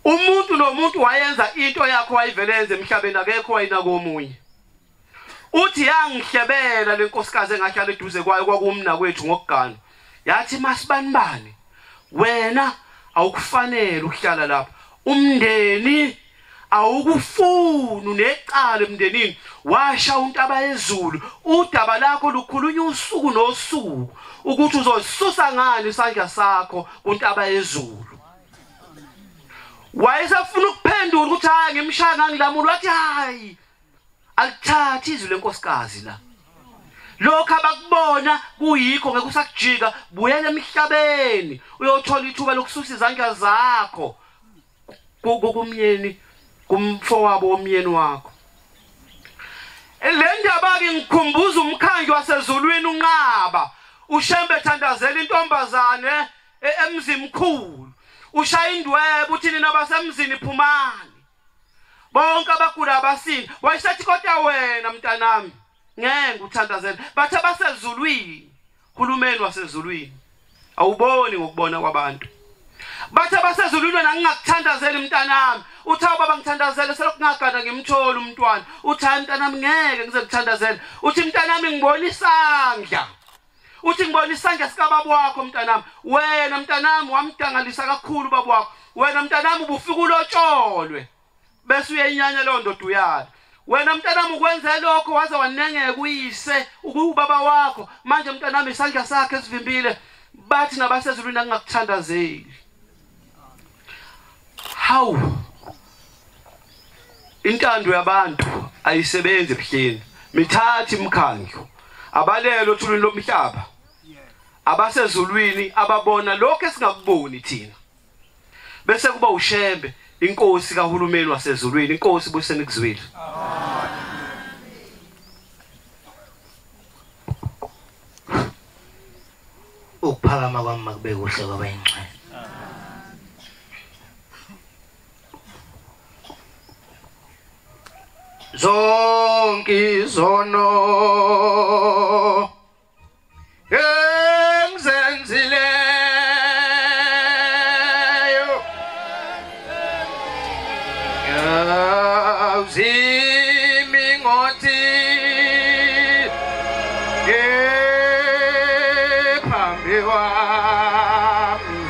umuntu nomuntu wayenza into yakho wayivelenze emhlabeni akekho wayina komunye uthi yangihlebela lenkosikazi engahlala eduze kwayo kwakumna kwethu ngokugana yathi masibanibani wena awukufanele ukuhlala lapha umndeni awukufuni necala emndenini washa uNtaba yeZulu udaba lakho lukhulunywa usuku nosuku ukuthi uzosisusa ngani isandla sakho kuNtaba yeZulu wayesafuna ukuphendula ukuthi hayi ngimshaya ngilamula wathi hayi alithathi izwi lenkosikazi la lokho abakubona kuyikho ngeke usakujika buyela emhlabeni uyothola ithuba lokususa izandla zakho kumyeni kumfowabo womyeni wakho le ndaba ke ngikhumbuza umkhandlu wasezulwini unqaba uShembe Thandazela intombazane emzimkhulu ushaya indwebe uthi nina basemzini phumani bonke abagula abasini wayesethi kodwa wena mntanami ngeke uthandazela bathi abasezulwini uhulumeni wasezulwini awuboni ngokubona kwabantu Bathe basezulwini ngingakuthandazeli mntanami. Uthi baba ngithandazele selokungagada ngimthola umntwana. Uthi hayi mntanami ngeke ngize ngithandazele. Uthi mntanami ngibona isandla. Uthi ngibona isandla sika baba wakho mntanami. Wena mntanami wamdangalisa kakhulu baba wakho. Wena mntanami ubufika ulotsholwe. Bese uyenyanya lo ndoda uyala. Wena mntanami ukwenze lokho waze wanengeke uyise ukubaba wakho. Manje mntanami isandla sakhe esivimbile. Bathi nabasezulwini ngingakuthandazeli. Hawu. Intando yabantu ayisebenzi ebuhleni. Mithathi imkhandlo. Abalelo othulweni lomhlaba. Abasezulwini ababona lokho esingakuboni thina. Bese kuba ushembe inkosi kahulumeni wasezulwini, inkosi buseni kuzwile. Ukuphakama kwami makube kuhle kwaba ingxenye. Zonke izono engizenzileyo awuzimi ngothi phambi kwami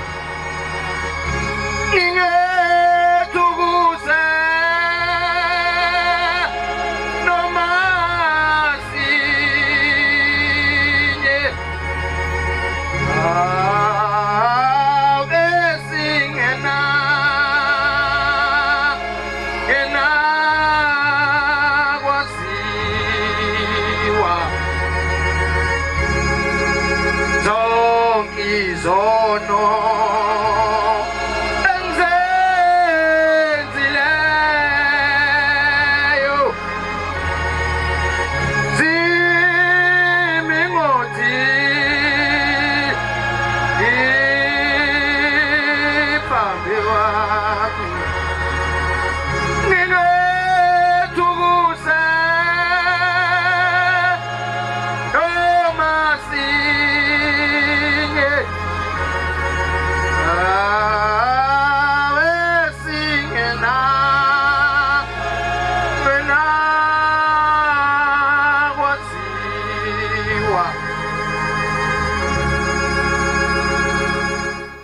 ngingethukuze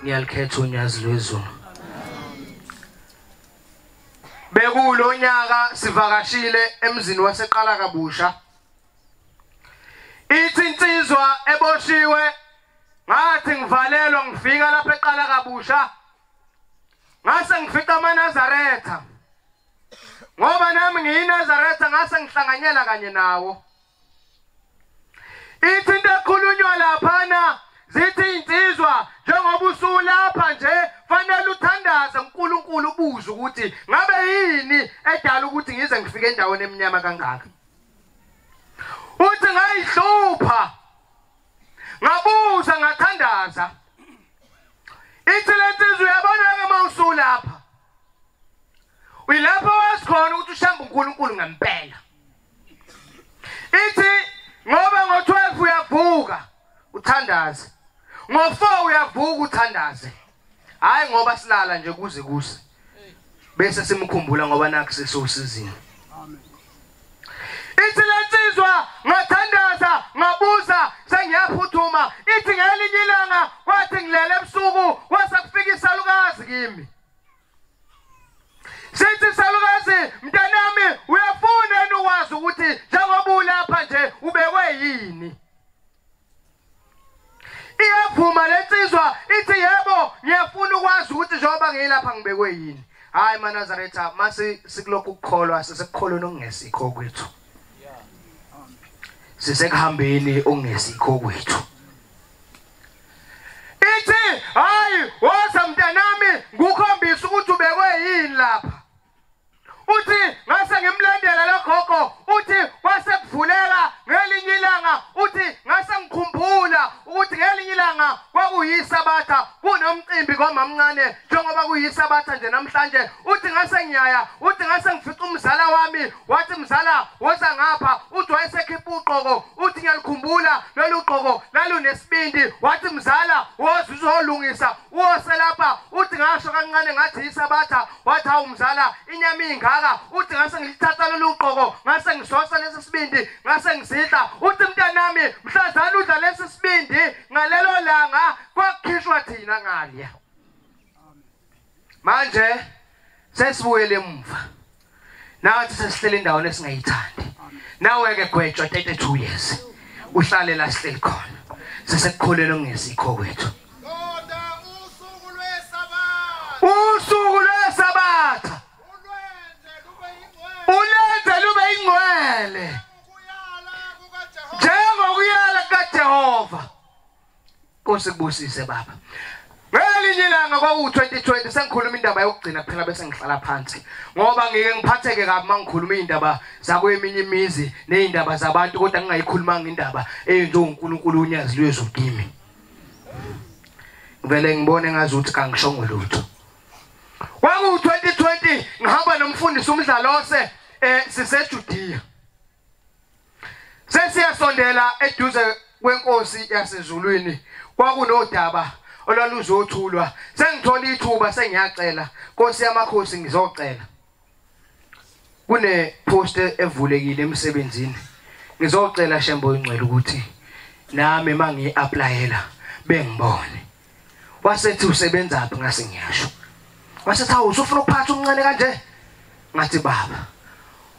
ngiyakhetha unyazi lwezulu. Bekulo nyaka sivakashile emzini waseqala kabusha. Ithi insizwa eboshiwe ngathi ngivalelwa ngifika lapha eqala kabusha. Ngase ngifika amaNazaretha. Ngoba nami ngiyiNazaretha ngase ngihlanganyela kanye nawo. Ithi into ekhulunywa laphana zithi insizwa njengoba usulapha nje fanele uthandaze uNkulunkulu ubuze ukuthi ngabe yini edala ukuthi ngize ngifike endaweni eminyama kangaka. Uthi ngayihlupha ngabuza ngathandaza. Ithi lensizwa uyabona ke mawusulapha uyilapha wasikhona ukuthi ushamba uNkulunkulu ngempela. Ithi ngoba ngo12 uyavuka uthandaze, ngo4 uyavuka uthandaze, hayi ngoba silala nje kuze kuse bese simkhumbula ngoba nakho sesosizini. Amen. Ithi lensizwa ngathandaza ngabuza sengiyaphuthuma. Ithi ngelinye ilanga wathi ngilele ebusuku wasakufika isalukazi kimi. Sithi salukazi mntanami uyafuna yini ukwazi ukuthi njengoba ulapha nje ubekwe yini? Iyavuma lensizwa ithi yebo ngiyafuna ukwazi ukuthi njengoba ngiyilapha ngibekwe yini. Hayi maNazaretha mase sikulokhu ukukholwa sesekukholwa okungesikho kwethu. Sisekuhambeni ongesikho kwethu. Ithi hayi woza mntanami ngukhombisa ukuthi ubekwe yini lapha. Uthi ngase ngimlandela logogo uthi wasekuvuleka ngelinye ilanga uthi ngase ngikhumbula ukuthi ukuthi ngelinye ilanga kwakuyisabatha kunomcimbi kwamamncane njengoba kuyisabatha nje namhlanje uthi ngase ngiyaya uthi ngase ngifica umzala wami wathi mzala woza ngapha uthi wayesekhipha ugqoko uthi ngiyalikhumbula lolu gqoko lalunesibindi wathi mzala woza uzolungisa uyoselapha uthi ngasho kancane ngathi isabatha wathi hawu mzala inyama ingaka uthi ngase ngilithatha lolu gqoko ngase ngisosa lesi sibindi ngase ngisidla uthi mntanami mhlazana udla lesi sibindi ngalelo langa kwakhishwa thina ngaliya manje sesibuyele emuva nathi sesihlele indawo esingayithandi nawe ke gwetshwa 32 years uhlale la sihleli khona sesekukholelwe kungesikho kwethu Kodwa usuku lwesabatha ulenze lube ingcwele njengokuyala kukaJehova Nkosi kubusise baba ngelinye ilanga kwaku2020 sengikhuluma indaba yokugcina kuphela bese ngihlala phansi ngoba ngike ngiphatheke kabi mangikhuluma indaba zakweminye imizi nezindaba zabantu kodwa ngingayikhulumanga indaba eyenziwe uNkulunkulu unyazi lwezulu kimi vele ngibone ngazuthi kangishongo lutho kwaku2020 ngihamba nomfundisi umdlalose siseJudiya sesiyasondela eduze kwenkosi yasezulwini kwakunodaba olwaluzothulwa sengithola ithuba sengiyacela Nkosi yamakhosi ngizocela kune post evulekile emsebenzini ngizocela Shembo ingcwele ukuthi nami mangi-applyela bengibone wasethi usebenza aphi ngase ngiyasho wasethi hawu usufuna ukuphatha umncane kanje ngathi baba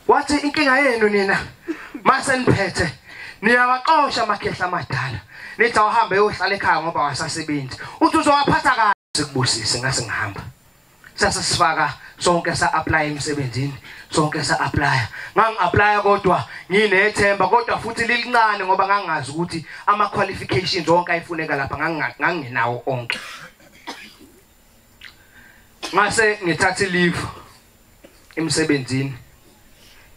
wathi inkinga yenu nina mase niphethe niyawaxosha amakhehla amadala nithi awuhambe uyohlala ekhaya ngoba wasasebenzi uthi uzowaphatha kahle sikubusise ngase ngihamba sasifaka sonke sa-apply emsebenzini sonke sa-apply ngangi-apply kodwa nginethemba kodwa futhi lilincane ngoba ngangazi ukuthi ama-qualifications onke ayifuneka lapha ngangingenawo onke ngase ngithatha leave emsebenzini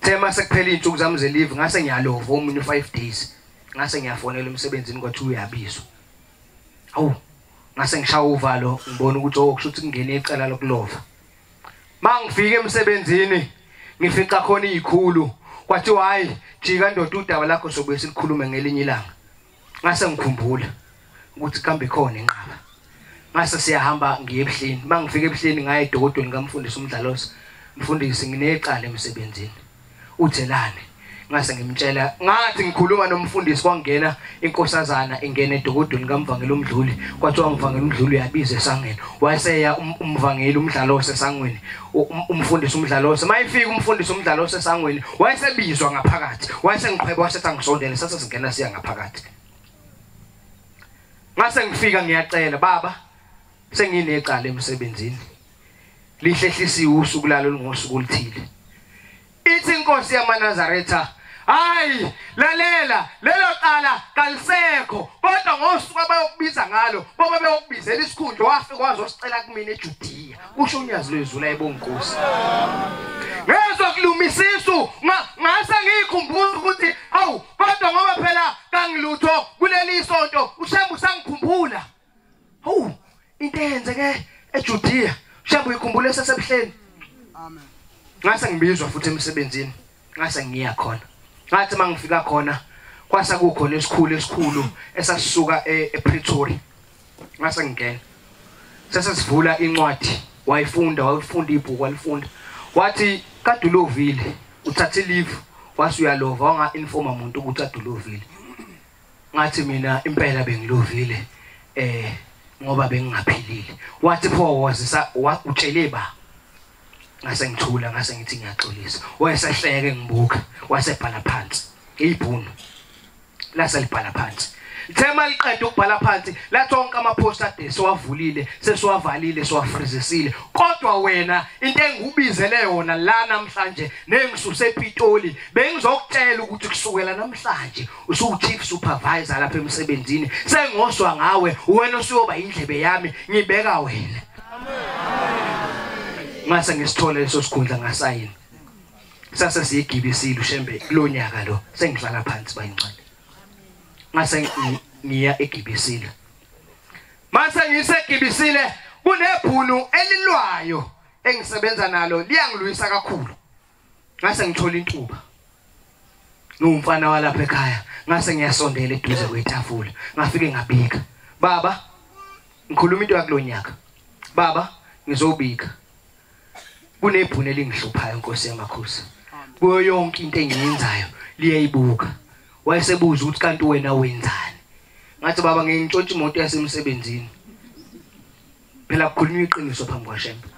thema sekuphela izinsuku zami ze-leave ngase ngiyalova omunye 5 days ngase ngiyafonela emsebenzini kwathi uyabizwa awu ngase ngishaya uvalo ngibona ukuthi okusho ukuthi kungene icala lokulova mangifika emsebenzini ngifica khona izikhulu kwathi hayi jika ndoda udaba lakho sobuye silikhulume ngelinye ilanga ngase ngikhumbula ukuthi kambe khona enqaba ngase siyahamba ngiye ebuhleni mangifika ebuhleni ngaye edokodweni ngamfundisa umdlalosi mfundisi nginecala emsebenzini uthelane ngase ngimtshela ngathi ngikhuluma nomfundisi kwangena inkosazana ingena edokodweni ngamvangela umdluli kwathi wangivangela umdluli uyabiza esangweni wayeseya umvangeli umdlalosi esangweni umfundisi umdlalosi mayifika umfundisi umdlalosi esangweni wayesebizwa ngaphakathi wayesengiqheba wasethi angisondele sasingena siya ngaphakathi ngase ngifika ngiyacela baba senginecala emsebenzini lihlehlisiwe usuku lalo ngosuku oluthile ithi inkosi yamaNazaretha hayi lalela lelo cala kalisekho kodwa ngosuku abayokubiza ngalo boba beyokubizela isikhundla wafika wazosicela kumina eJudiya kusho unyazi lwezulu ayibonkosi ngezokulumisisu ngase ngiyikhumbuza ukuthi hawu kodwa ngoba phela kangilutho kuleli sonto uShembu sangikhumbula hawu into eyenzeke eJudiya Shembu ikhumbule sesebuhleni amen ngase ngibizwa futhi emsebenzini ngase ngiya khona ngathi mangifika khona kwasa kukhona esikhulu esasisuka ePretoria ngase ngingena sesivula incwadi wayifunda ibhuku walifunda wathi kaDulovile uthathe leave wase uyalova wanga informa umuntu ukuthi kaDulovile ngathi mina impela bengilovile ngoba bengingaphilile wathi pho wazisa utshele ba ngase ngithula ngase ngithi ngiyaxolisa wayesehleke ngibuka wasebhala phansi ibhunu laselibhala phansi thema liqeda ukubhala phansi lathonke ama-poster siwavulile sesiwavalile siwafrizisile kodwa wena into engubizele yona la namhlanje nengisuse ePitoli bengizokutshela ukuthi kusukela namhlanje usuchief supervisor lapha emsebenzini sengoswa ngawe wena usuyoba indlebe yami ngibeka wena ngase ngisithole leso sikhundla ngasayini sase siyigibisile uShembe lo nyaka lo sengihlala phansi bayincane ngase ngiya eGibisile. Mase ngiseGibisile kunebhunu elilwayo engisebenza nalo liyangilwisa kakhulu. Ngase ngithola intuba. Ngumfana walapha ekhaya, ngase ngiyasondela eduze kwetafula. Ngafike ngabika. Baba, ngikhuluma into yakulonyaka. Baba, ngizobika. Kunebhunu elingihluphayo Nkosi yamakhosi. Kuyo yonke into engiyenzayo liyayibuka. Wayesebuza ukuthi kanti wena wenzani? Ngathi baba ngiyintshontsha imoto yasemsebenzini. Phela kukhulunywa iqiniso phambi kwaShembe.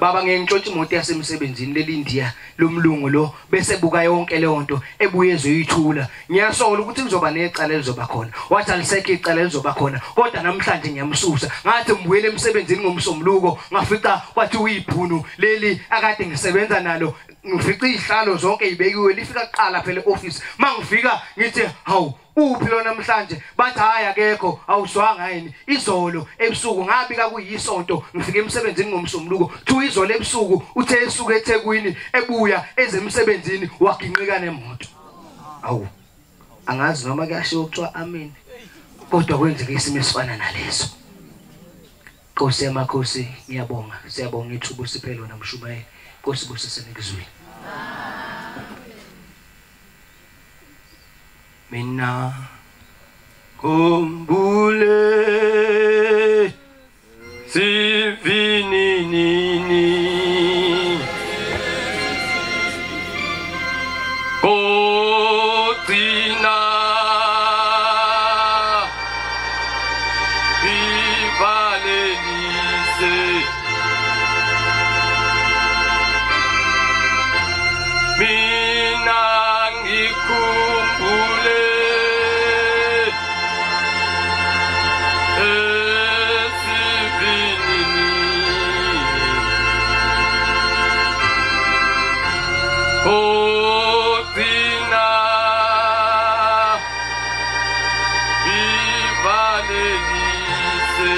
Baba ngiyintshontsha imoto yasemsebenzini lelindiya lomlungu lo bese buka yonke leyo nto ebuye ezoyithula. Ngiyasola ukuthi kuzoba necala elizoba khona. Wathi alisekho icala elizoba khona. Kodwa namhlanje ngiyamsusa. Ngathi ngibuyele emsebenzini ngomsombuluko ngafica kwathi uyibhunu leli akade ngisebenza nalo. Ngifica izihlalo zonke ibekiwe lifika kuqala phela eoffice. Mangifika ngithi hawu uphi lo namhlanje bathi hayi akekho awuswanga yini izolo ebusuku ngabika kuyisonto ngifike emsebenzini ngomsombuluko thu izolo ebusuku uthe esuka eThekwini ebuya ezemsebenzini waginqika nemoto. Awu angazi noma kuyashiwo kuthiwa amen kodwa kwenzeke isimo esifana naleso. Nkosi yamakhosi ngiyabonga siyabonga ithuba uSiphelwa namshumayeli Nkosi busisene kuzwini. Mina kumbule sivinini kotina ivalelise mina ngikumbule Kotina Ivanelise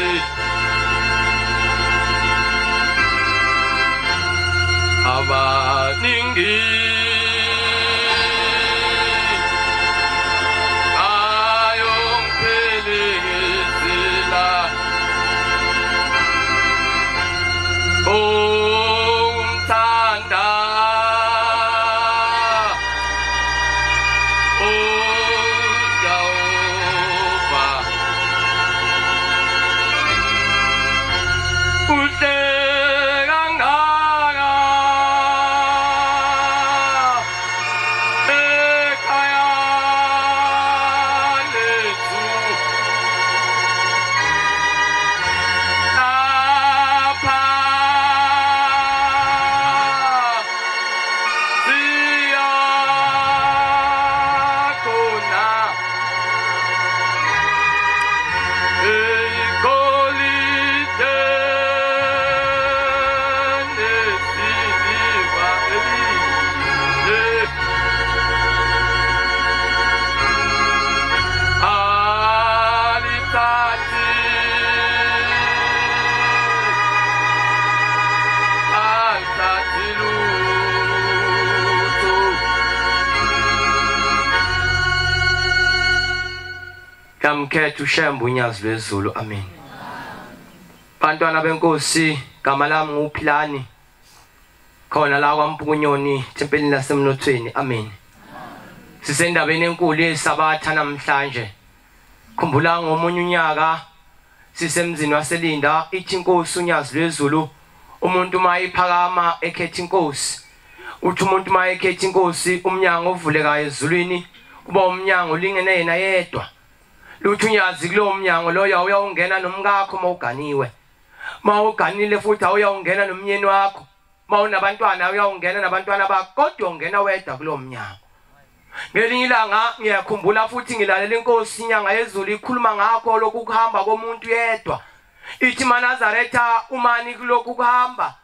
Abaningi Ayongpelezela Umtanda Kamkhetha uShembe unyazi lwezulu amen. Bantwana benkosi gama lami nguPhilani khona la kwaMpukunyoni tempelini lasemnothweni amen. Sisendabeni enkulu yesabatha namhlanje. Khumbula ngomunye unyaka sisemzini waseLinda ithi inkosi unyazi lwezulu umuntu mayiphakama ekhetha inkosi. Uthi umuntu mayekhetha inkosi umnyango ovulekayo ezulwini kuba umnyango lingene yena yedwa. Luthi unyazi kulo mnyango lo uyawungena nomkakho mawuganiwe. Mawuganile futhi awuyawungena nomnyeni wakho. Mawunabantwana uyawungena nabantwana bakho kodwa ungena wedwa kulo mnyango. Ngelinye ilanga ngiyakhumbula futhi ngilalela inkosi inyanga yezulu ikhuluma ngakho lokhu kuhamba komuntu yedwa. Ithi maNazaretha umani kulokhu kuhamba.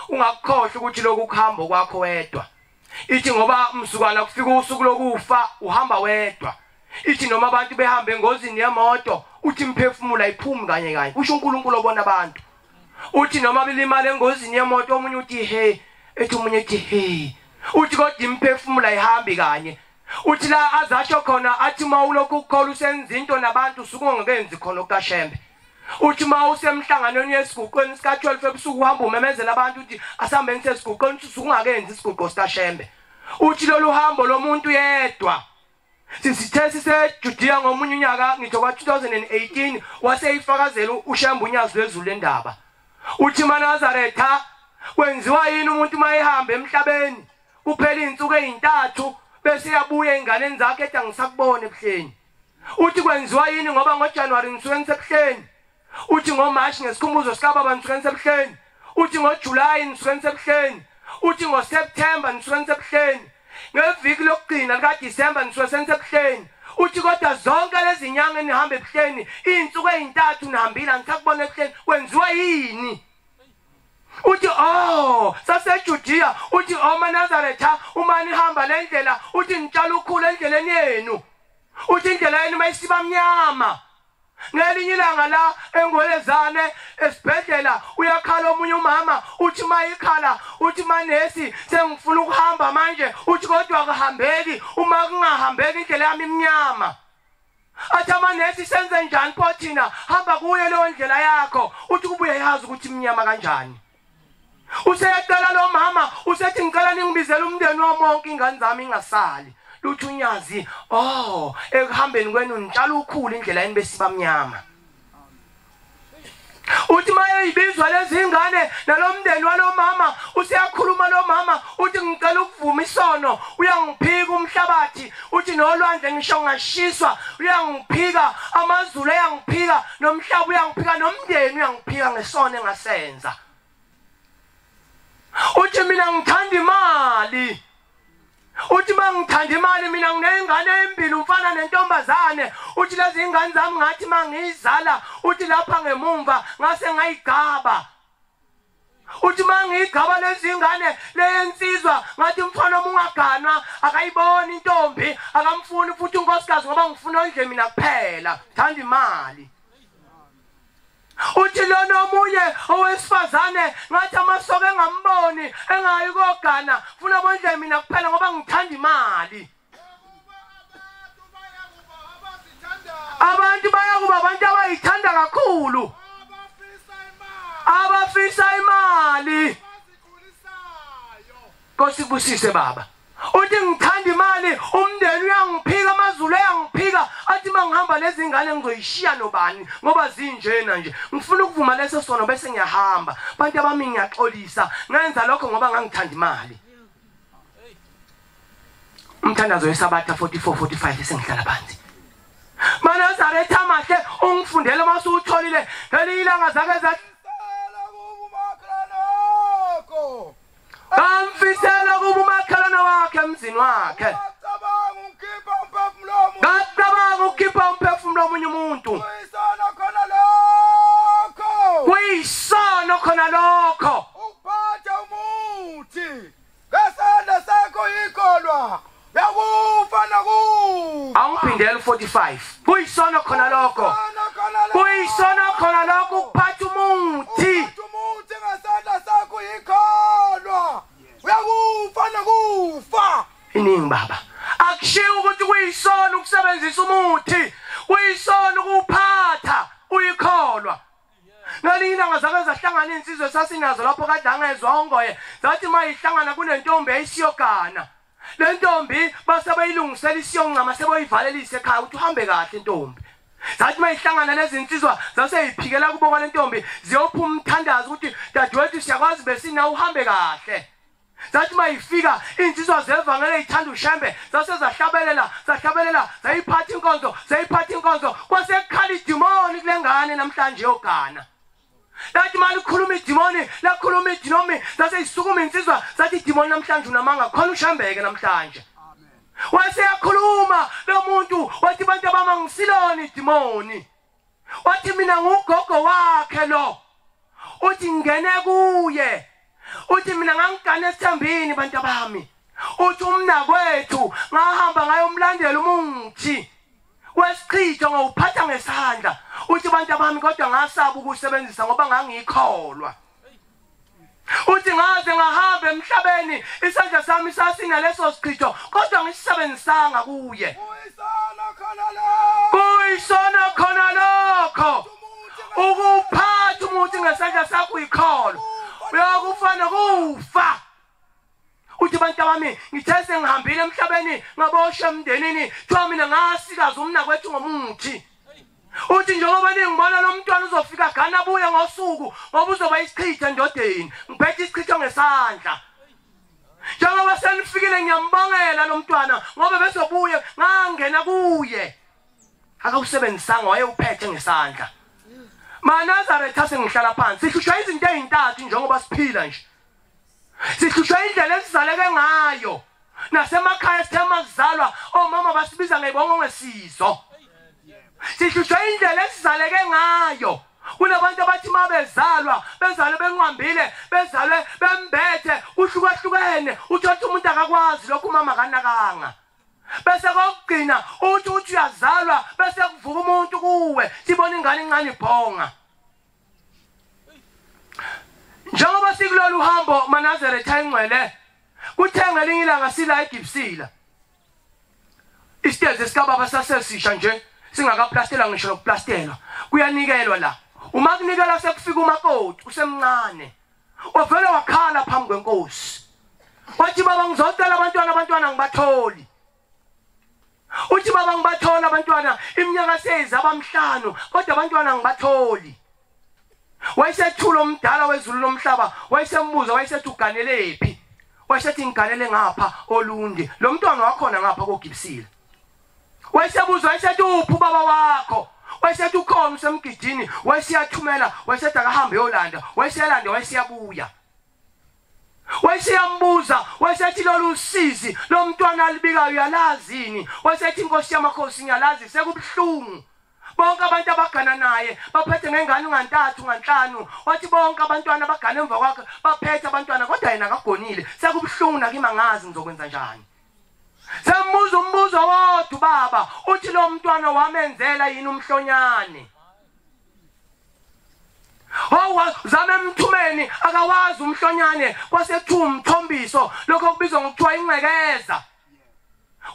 Ungakukhohlwa ukuthi lokhu kuhamba kwakho wedwa. Ithi ngoba umsukwana kufika usuku lokufa uhamba wedwa. Ithi noma abantu behambe engozini yemoto uthi imphefumulo ayiphumi kanye kanye. Usho uNkulunkulu obona abantu. Uthi noma belimala engozini yemoto omunye uthi he, ethi umunye ethi he. Uthi kodwa imphefumulo ayihambi kanye. uthi la azasho khona athi mawulokhu ukukhola usenza into nabantu sukungakenzi khona uKashembe uthi mawusemhlanganweni yesiguqweni sika 12 ebusuku uhamba umemezela abantu uthi asambe ngisesiguqweni sukungakenzi isiguqo sikaShembe uthi lolu hambo lomuntu yedwa sisithe siseJudea ngomunye unyaka ngitho kwa 2018 waseyifakazela uShembe unyazi lwezulu lendaba uthi maNazaretha kwenziwa yini umuntu mayihamba emhlabeni kuphela izinsuku ezintathu bese yabuya inganeni zakhe ethi angisakubone ebuhleni uthi kwenziwa yini ngoba ngoJanuary ngisuke ngisebuhleni uthi ngoMarch ngesikhumbuzo sikaBaba ngisuke ngisebuhleni uthi ngoJuly ngisuke ngisebuhleni uthi ngoSeptember ngisuke ngisebuhleni ngeviki lokugcina lika December ngisuke sengisebuhleni uthi kodwa zonke lezi nyanga enihamba ebuhleni izinsuku ezintathu nihambile ngisakubona ebuhleni kwenziwa yini uthi saseJudea uthi maNazaretha uma nihamba lendlela uthi nitshala ukhulu endleleni yenu uthi indlela yenu mayisiba mnyama ngelinye ilanga la engwelezane esibhedlela uyakhala omunye umama uthi mayikhala uthi manesi sengifuna ukuhamba manje uthi kodwa akuhambeki uma kungahambeki indlela yami imnyama athi amanesi senze njani pho thina hamba kuye leyo ndlela yakho uthi kubuye yazi ukuthi imnyama kanjani useyaqala lo mama usethi ngicela ningibizele umndeni wonke ingane zami ingasali luthi unyazi ekuhambeni kwenu nitshala ukhulu indlela yini besiba mnyama uthi maye ibizwa lezi ingane nalomndeni walomama usiyakhuluma lo mama uthi ngicela ukuvuma isono uyangiphika umhlabathi uthi nolwandle ngisho ngashiswa uyangiphika amazulu uyangiphika nomhlaba uyangiphika nomndeni uyangiphika ngesono engasenza uthi mina ngithanda imali uthi mangithanda imali mina nginengane ezimbili umfana nentombazane uthi lezi ingane zami ngathi mangizala uthi lapha ngemumva ngase ngayigaba uthi mangigaba lezi ingane lensizwa ngathi umfana omungaganwa akayibona intombi akamfuni futhi unkosikazi ngoba ngifuna ondle mina kuphela ngithanda imali uthi lona omunye owesifazane ngathi amasoko engamboni engayi kogana funa bondle mina kuphela ngoba ngithanda imali abantu bayakuba abantu abayithanda kakhulu abafisa imali Nkosibusise baba uthi ngithanda imali umndeni uyangiphika amazulu uyangiphika athi mangihamba lezi ingane ngizoyishiya nobani ngoba zinjena nje ngifuna ukuvuma leso sono bese ngiyahamba abantu abami ngiyaxolisa ngenza lokho ngoba ngangithanda imali umthandazo wesabatha 44-45 sengihlala phansi maNazaretha mahle ungifundela mase utholile ngelilanga zake zathi kamfisela kuba umakhelwane wakhe emzini wakhe ngacabanga ukukhipha umphefumulo omunye umuntu kuyisono khona lokho uphatha umuthi ngesandla sakho yikholwa yakufa nakufa awuphindela 45 kuyisono khona lokho kuyisono khona lokho ukuphatha umuthi ngesandla sakho yikholwa uyakufa nakufa iningi baba akushiwo ukuthi kuyisono ukusebenzisa umuthi kuyisono ukuphatha uyikholwa ngalina ngazake zahlangana insizwe sasinazo lapho kade angezwa ongoye zathi mayihlangana kunentombi eyisiyogana le ntombi basebeyilungisela isiyongcama seboyivalelisa ekhaya ukuthi uhambe kahle intombi zathi mayihlangana lezi insizwa zaseyiphikela kuboka le ntombi ziyophuma umthandazo ukuthi dadewethu siyakwazi besina uhambe kahle zathi mayifika insizwa zevangeli ezithanda uShembe zahlabelela zayiphatha inkonzo kwasekhala idimoni kule ngane namhlanje yogana lathi mali khuluma idimoni lakhuluma idinomi zaseyisukuma insizwa zathi idimoni namhlanje unamanga khona uShembeke namhlanje waseyakhuluma lo muntu wathi bantu abamangisilona idimoni wathi mina ngugogo wakhe lo uthi ngene kuye uthi mina ngangigane esithambini bantu bami uthi umnakwethu ngahamba ngayomlandela umuthi wesichitho ngawuphatha ngesandla uthi bantu bami kodwa ngasaba ukusebenzisa ngoba ngangikholwa uthi ngaze ngahamba emhlabeni isandla sami sasina leso sichitho kodwa ngisebenzisanga kuye kuyisona khona lokho ukuphatha umuthi ngesandla sakho uyikholo uyakufana kufa uthi bantu bami ngithese ngihambile emhlabeni ngabosha emndenini kuthiwa mina ngasikaza umnakwethu ngomuthi uthi njengoba ningibona lo mntwana uzofika gana abuye ngosuku ngoba uzoba isichitha endodeni ngiphethe isichitho ngesandla njengoba senifikile ngiyambongela lo mntwana ngoba bezobuye ngangena kuye akawusebenzisanga wayewuphethe ngesandla maNazaretha sengihlala phansi sihlushwa izinto ezintathu njengoba siphila nje sihlushwa indlela esizaleke ngayo nasemakhaya sithema kuzalwa omama basibiza ngebongo ngesizo sihlushwa indlela esizaleke ngayo kunabantu abathi mabezalwa bezalwe benqwambile bezalwe bembethe uhlukahlukene uthatha umuntu akakwazi lokho umama kanakanga bese kokugcina uthi uyazalwa bese kuvuka umuntu kuwe sibona ingane incane ibhonga njengoba sikulolu uhambo maNazaretha ingcwele kuthenga linye ilanga sila eGibsila isitezi sikababa sasesisha nje singakaplastela ngisho lokuplastelwa kuyanikelwa la uma kunikela sekufika umakoti usemncane wavela wakhala phambi kwenkosi wathi baba ngizocela abantwana ngibatholi uthi baba ngibathola abantwana iminyaka seyizaba 5 kodwa abantwana ngibatholi wayesethula umdala wezulu lomhlaba wayesembuza wayesethi uganelephi wayesethi ngiganele ngapha olundi lo mntwana wakhona ngapha koGibsila wayesebuza wayesethi uphi baba wakho wayesethi ukhona usemgidini wayesiyathumela wayesethi akahambe yolanda wayesiyalanda wayesiyabuya wayesiyambuza wayesethi lolu usizi lo mntwana alibikayo uyalazini wayesethi inkosi yamakhosi ngiyalazi sekubhlungu bonke abantu abagana naye baphethe ngengane ngantathu nganhlanu wathi bonke abantwana abagana emva kwakhe baphethe abantwana kodwa yena akagonile sekubhlungu nakima ngazi ngizokwenza njani sembuza umbuzo wodwa baba uthi lo mntwana wamenzela yini umhlonyane zame emthumeni akawazi umhlonyane kwasethu umthombiso lokho kubizwa ngokuthiwa ingcekeza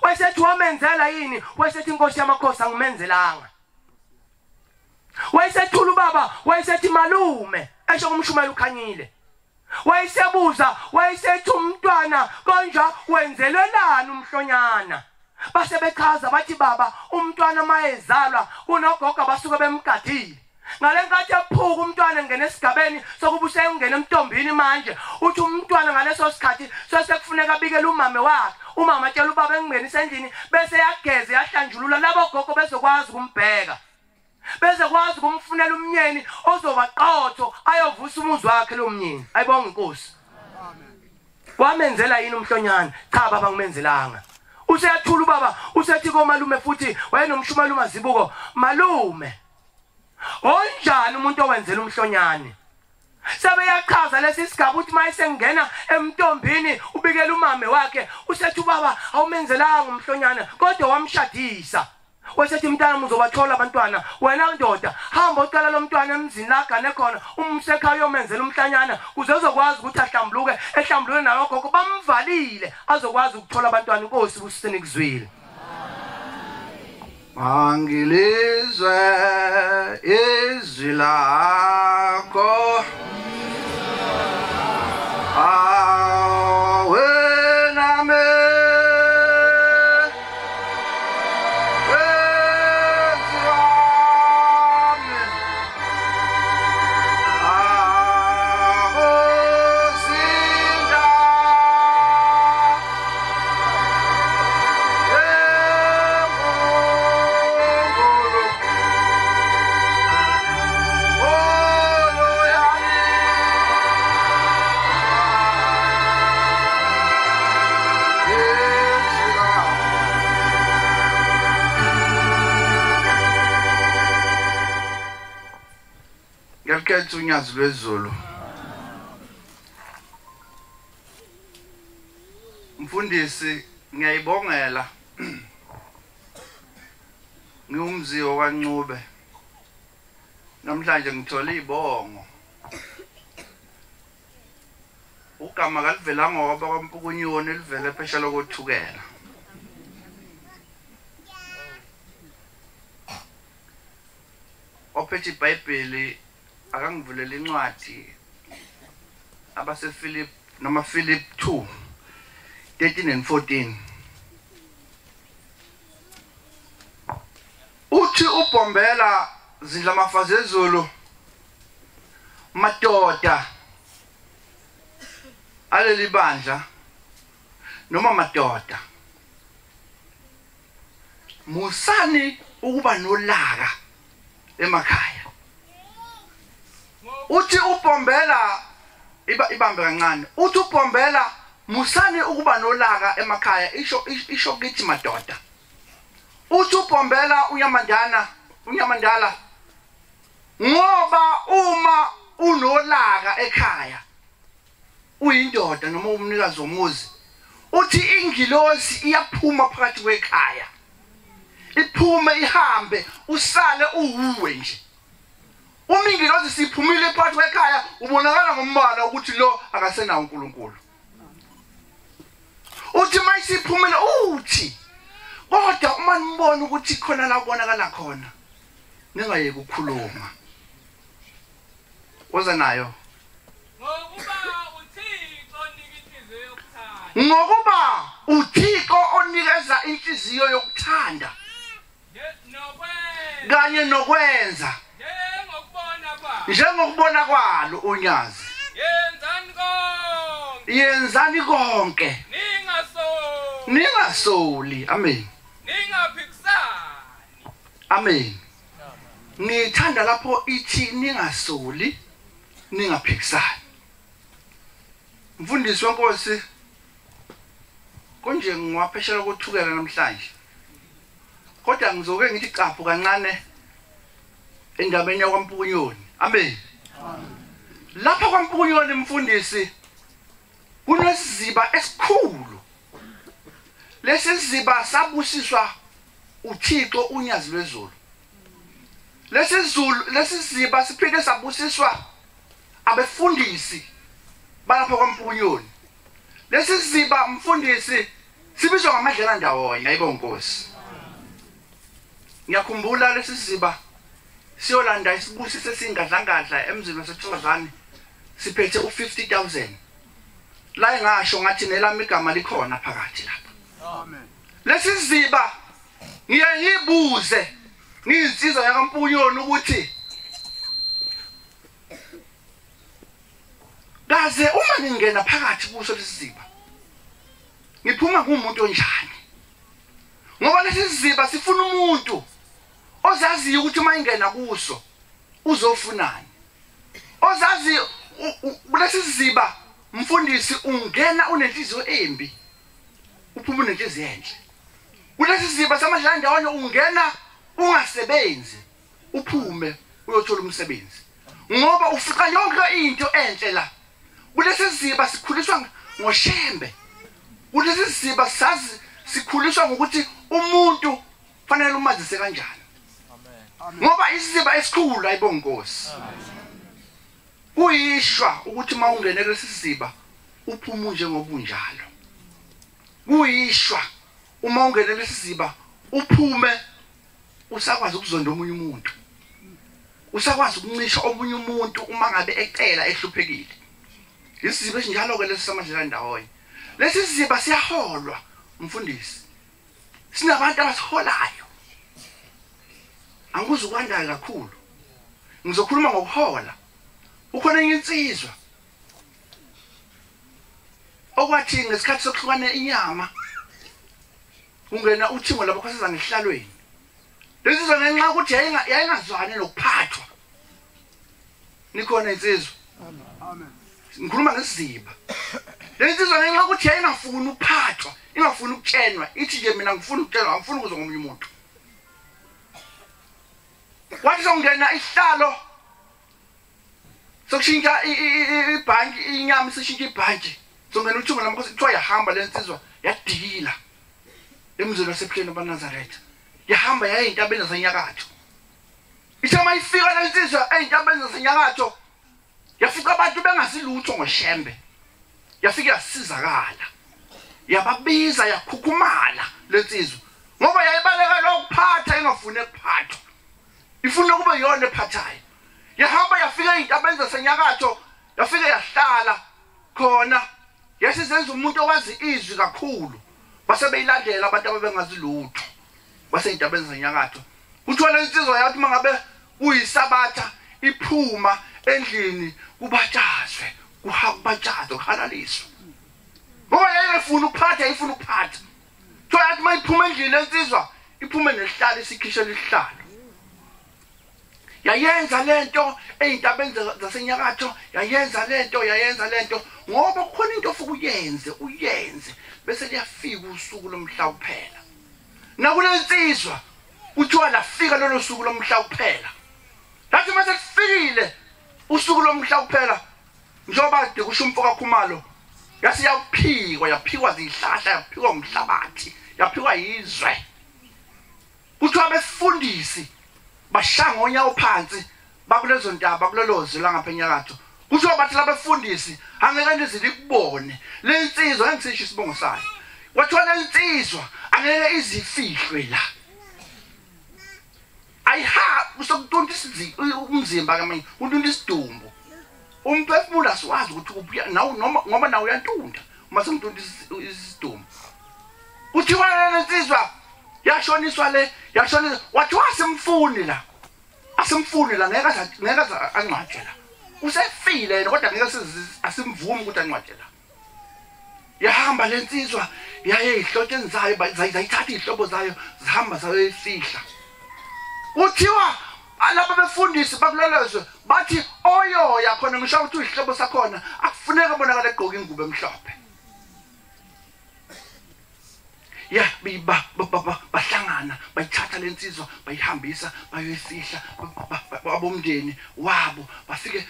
wayesethi wamenzela yini wayesethi inkosi yamakhosi angimenzelanga wayesethula ubaba wayesethi malume esho kumshumela ukhanyile wayesebuza wayesethi umntwana konja wenzelelani umhlonyana base bechaza bathi baba umntwana mayezalwa kunogogo basuke bemgadile ngalenkathi ephuka umntwana engene esigabeni sokuba usengena emntombini manje uthi umntwana ngaleso sikhathi sesekufuneka abikele umama wakhe umama atshela ubaba engingeni endlini bese yageze yahlanjulula labo gogo bezokwazi ukumbheka bese kwazi kumfunela umnyeni ozobaqotho ayovusa umuzi wakhe lo mnyeni ayibonga inkosi amen wamenzela yini umhlonyana cha baba ngimenzelanga useyathula ubaba usethi komalume futhi wayenomshumalume azibuko malume onjani umuntu owenzela umhlonyane sebeyachaza lesi sigaba uthi mayisengena emntombini ubikela umama wakhe usethi ubaba awumenzelanga umhlonyana kodwa wamshadisa wasethi mntana uzobathola abantwana wena ndoda hamba ucela lo mntwana emzini lagane khona umsekhaya uyomenzela umhlanyana kuze uzokwazi ukuthi ahlambuluke ehlambulule nawo gogo bamvalile azokwazi ukuthola abantwana inkosi busiseni kuzwile Mangilizwe izwi lakho wena Ngiyakhetha unyazi lwezulu mfundisi ngiyayibongela ngumziyo kaNcube namhlanje ngithola izibongo ugama kalivela ngoba kwaMpukunyoni elivele phesha lokuthukela. Ophethe iBhayibheli akangivulela incwadi abase Philip noma Philip 2:13 and 14. Uthi uBhombela zindla mafazi ezulu madoda aleli bandla noma madoda musani ukuba nolaka emakhaya. Uthi uBhombela ibambe kancane. Uthi uBhombela musani ukuba nolaka emakhaya isho kithi madoda. Uthi uBhombela unyamandala ngoba uma unolaka ekhaya uyindoda noma umnikazi womuzi uthi ingilosi iyaphuma phakathi kwekhaya iphume ihambe usale uwe nje. Uma ingilosi siphumile phakathi kwekhaya ubonakala ngombala ukuthi lo akasenawo uNkulunkulu. Uthi mayisiphumile uthi kodwa uma nimbona ukuthi khona la kubonakala khona ningayeke ukukhuluma. Woza nayo ngokuba uThixo onikeza inhliziyo yokuthanda kanye nokwenza njengokubona kwalo unyazi. Yenzani konke ningasoli. Amen. Amen. Ngithanda lapho ithi ningasoli ningaphikisani. Mfundisi wenkosi konje ngiwapheshela ukuthukela namhlanje. Kodwa ngizoke ngithi caphu kancane endabeni yakwaMpukunyoni. Amen. Lapha kwaMpukunyoni mfundisi kunesiziba esikhulu. Lesi siziba sabusiswa uThixo unyazi lwezulu. Lesi siziba siphinde sabusiswa abefundisi balapha kwaMpukunyoni. Lesi siziba mfundisi sibizwa ngamadlela ndawonye. Ayibonke Nkosi. Ngiyakhumbula lesi siziba siyolanda isibusise singadlangadla emzini waseThokozane siphethe u50,000. La engasho ngathi nelami igama likhona phakathi lapha. Amen. Lesi siziba ngiyibuze ngizinsizwa yakwaMpukunyoni ukuthi kaze uma ngingena phakathi kuso lesi siziba ngiphuma ngumuntu onjani? Ngoba lesi siziba sifuna umuntu ozaziyo ukuthi uma ingena kuso uzofunani. Ozazi lesi siziba mfundisi ungena unenhliziyo embi uphuma unenhliziyo enhle. Kulesi siziba samadlala ndawonye ungena ungasebenzi uphume uyothola umsebenzi. Ngoba ufika yonke into enhle la. Kulesi siziba sikhuliswa ngoshembe. Kulesi siziba sazi sikhuliswa ngokuthi umuntu fanele umazise kanjani. Amen. Ngoba isiziba esikhulu ayibonke Nkosi. Kuyishwa ukuthi mawungene lesi siziba uphuma nje ngobunjalo. Kuyishwa uma ungene lesi siziba uphume usakwazi ukuzonda omunye umuntu. Usakwazi ukuncisha omunye umuntu uma ngabe ecela ehluphekile. Isiziba esinjalo ke lesi samadlela ndawonye. Lesi siziba siyaholwa mfundisi. Sinabantu abasiholayo. Angikuze ukwanda kakhulu. Ngizokhuluma ngokuhola. Ukhona insizwa okwathi ngesikhathi sokuhlukana inyama ungena uthingo labakhosazana ngehlalweni. Lesizwe ngenxa ukuthi yayingazwani nokuphathwa. Nikhona insizwa. Amen. Ngikhuluma ngesiziba. Lesizwe ngenxa ukuthi yayingafuni ukuphathwa, ingafuni ukutshenwa, ithi nje mina ngifuna ukutshenwa, ngifuna ukuzwa ngomunye umuntu. Wathi songena isihlalo sokushintsha ibhanki inyama isishintsha ibhanki. Songena uthingo lamakhosi kuthiwa yahamba lensizwa yadikila. Emzini wasePleno baNazaretha. Yahamba yaya entabeni zasenyakatho. Isema ifika lensizwa entabeni zasenyakatho. Yafika abantu bengasilutho ngoshembe. yafika yasizakala yababiza yakhukhumala lensizwa ngoba yayibaleka lokuphatha engafune ukuphathwa ifuna kube yona ephathayo yahamba yafika ezintabeni zasenyakatho yafika yahlala khona yasizenza umuntu owazi izwi kakhulu base beyilandela abantu ababengazi lutho base ezintabeni zasenyakatho uthola insizwa yathi mangabe uyisabatha iphuma endlini kubatshazwe kuhabatshazwe kuhalaliswa ngoba yayifuna ukuphatha ifuna ukuphatha thola yathi mayiphuma endlini lensizwa iphume nesihlalo isikhishela isihlalo yayenza lento ezintabeni zasenyakatho yayenza lento ngoba kukhona into ofuka uyenze bese liyafika usuku lomhlawuphela nakulensizwa uthiwa lafika lolo suku lomhlawuphela lathi mase kufikile usuku lomhlawuphela njoba de kusho umfoka Khumalo yaphikwa zihlahla yaphikwa umhlabathi yaphikwa izwe kuthiwa befundisi bashanga onyawo phansi bakulezo ndaba kulolozi la ngapha enyakatho kuthiwa bathi labefundisi angeke ndizikubone lensizwa engisisho isibongo sayo wathola lensizwa angeke izifihlwe la ayiha usokutunta umzimba kamanye untunta isidumbu umphefumulo asiwazi ukuthi ubuya nawo noma ngoba nawo uyantunta uma semtunta isidumbu kuthiwa lensizwa yashoniswa wathi asimfuni la ngeke angcwatshela usefile yena kodwa ngeke asimvumi ukuthi angcwatshela yahamba lensizwa yaye ihlotsheni zayo zayithatha izihlobo zayo zihamba zayoyifihla uthiwa alaba befundisi bakulolozwe bathi oyoya khona ngisho ukuthi izihlobo sakhona akufuneka bonakala egqoka ingubo emhlophe ya bahlangana bayithatha lensizwa bayihambisa bayoyifihla abomndeni wabo bafike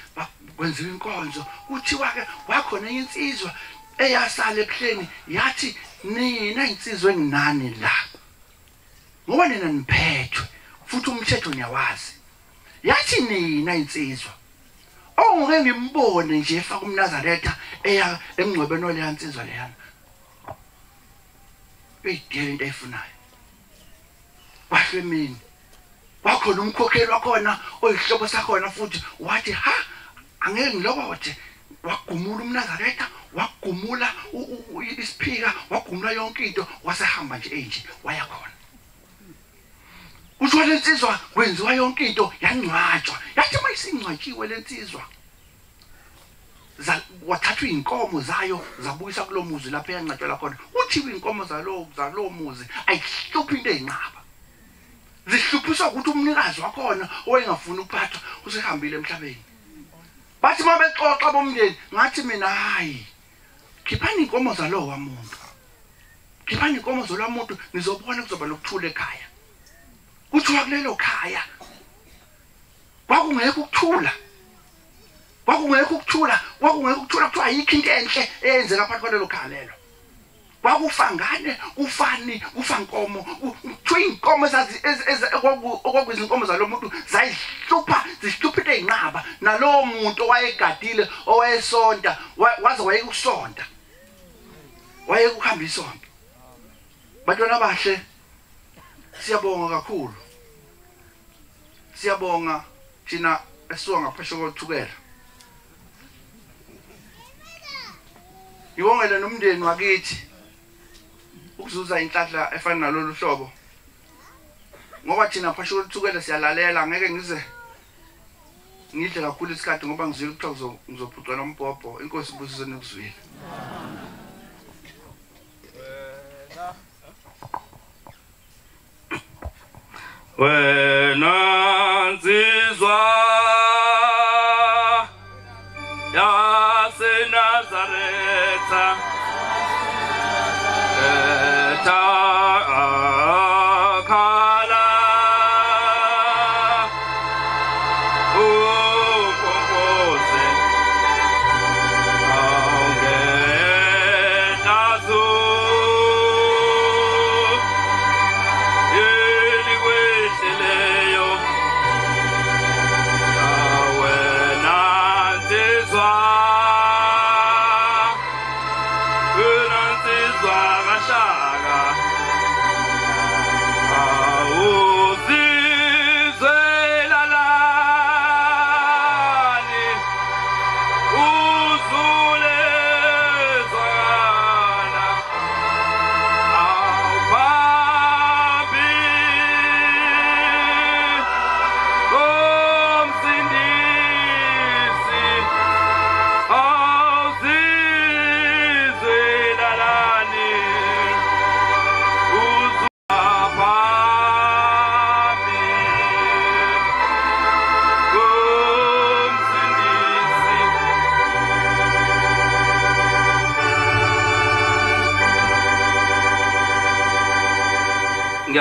kwenziwa inkonzo kuthiwa ke wakhona insizwa eyasala ebuhleni yathi nina insizwe enginani la ngoba nina niphethwe futhi umthetho niyawazi yathi nina insizwa ongeke ngimbone nje efaka umNazaretha eya emngcwebeni ole yansizwa leyana beyidela into eyifunayo wahle mina wakhona umkhokheli wakhona oyihlobo sakhona futhi wathi ha angeke ngilokothe wagumula umNazaretha wagumula isiphika wagumula yonke into wasehamba nje enje waya khona uthola lensizwa kwenziwa yonke into yangcwatshwa yathi mayisingcwatshiwe lensizwa wathathwa inkomo zayo zabuyisa kulomuzi lapha yancatshela khona uthiwe inkomo zalo muzi ayihluphi into ezinqaba zihluphiswa ukuthi umnikazi wakhona owayengafuni ukuphathwa usehambile emhlabeni bathi mabexoxa bomndeni ngathi mina hayi khiphani inkomo zalo wamuntu khiphani inkomo zalo wamuntu nizobona kuzoba lokuthula ekhaya kuthiwa kulelo khaya kwakungekho ukuthula kuthiwa ayikho into enhle eyenzeka phakathi kwalelo khaya lelo kwakufangane ufankomo kuthiwa inkomo okwakuzinkomo zalo muntu zihlupha into ezinqaba nalowo muntu owayegadile owayesonta waze wayekusonta wayekuhamba isonto bantwana bahle siyabonga kakhulu siyabonga thina esuka ngaphesheya kothukela Iwongela nomndeni wakithi ukuzuza inhlanhla efana nalolu hlobo ngoba thina phasho kothukela siyalalela ngeke ngize ngidle kakhulu isikhathi ngoba ngizwile ukuthiwa ngizophucwa umbhobho inkosi ibusise nokuzwile wena nzizwa yaseNazaretha etakhala ukhonkoze awungenazo elikwehleleyo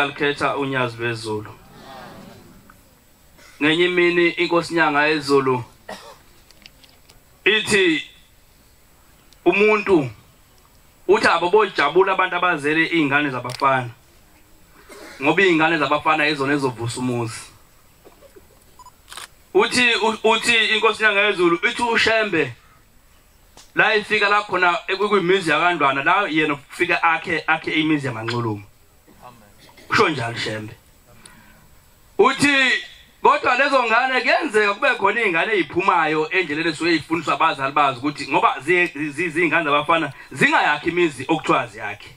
siyalikhetha unyazi lwezulu. Ngenye imini inkosi nyanga yezulu ithi umuntu uthi abobojabula abantu abazele izingane zabafana ngoba izingane zabafana izona ezovusa umuzi. Uthi inkosi nyanga yezulu ithi uShembe la ifika la khona ekuyimizi yakandwana la yena ufika akhe imizi yamanxulumo. Usho njalo Shembe. Uthi kodwa lezo ngane kuyenzeka kube khona izingane eziphumayo endleleni esuke izifundiswa abazali bazo ukuthi ngoba zingane zabafana zingayakhi imizi okuthiwa ziyakhe.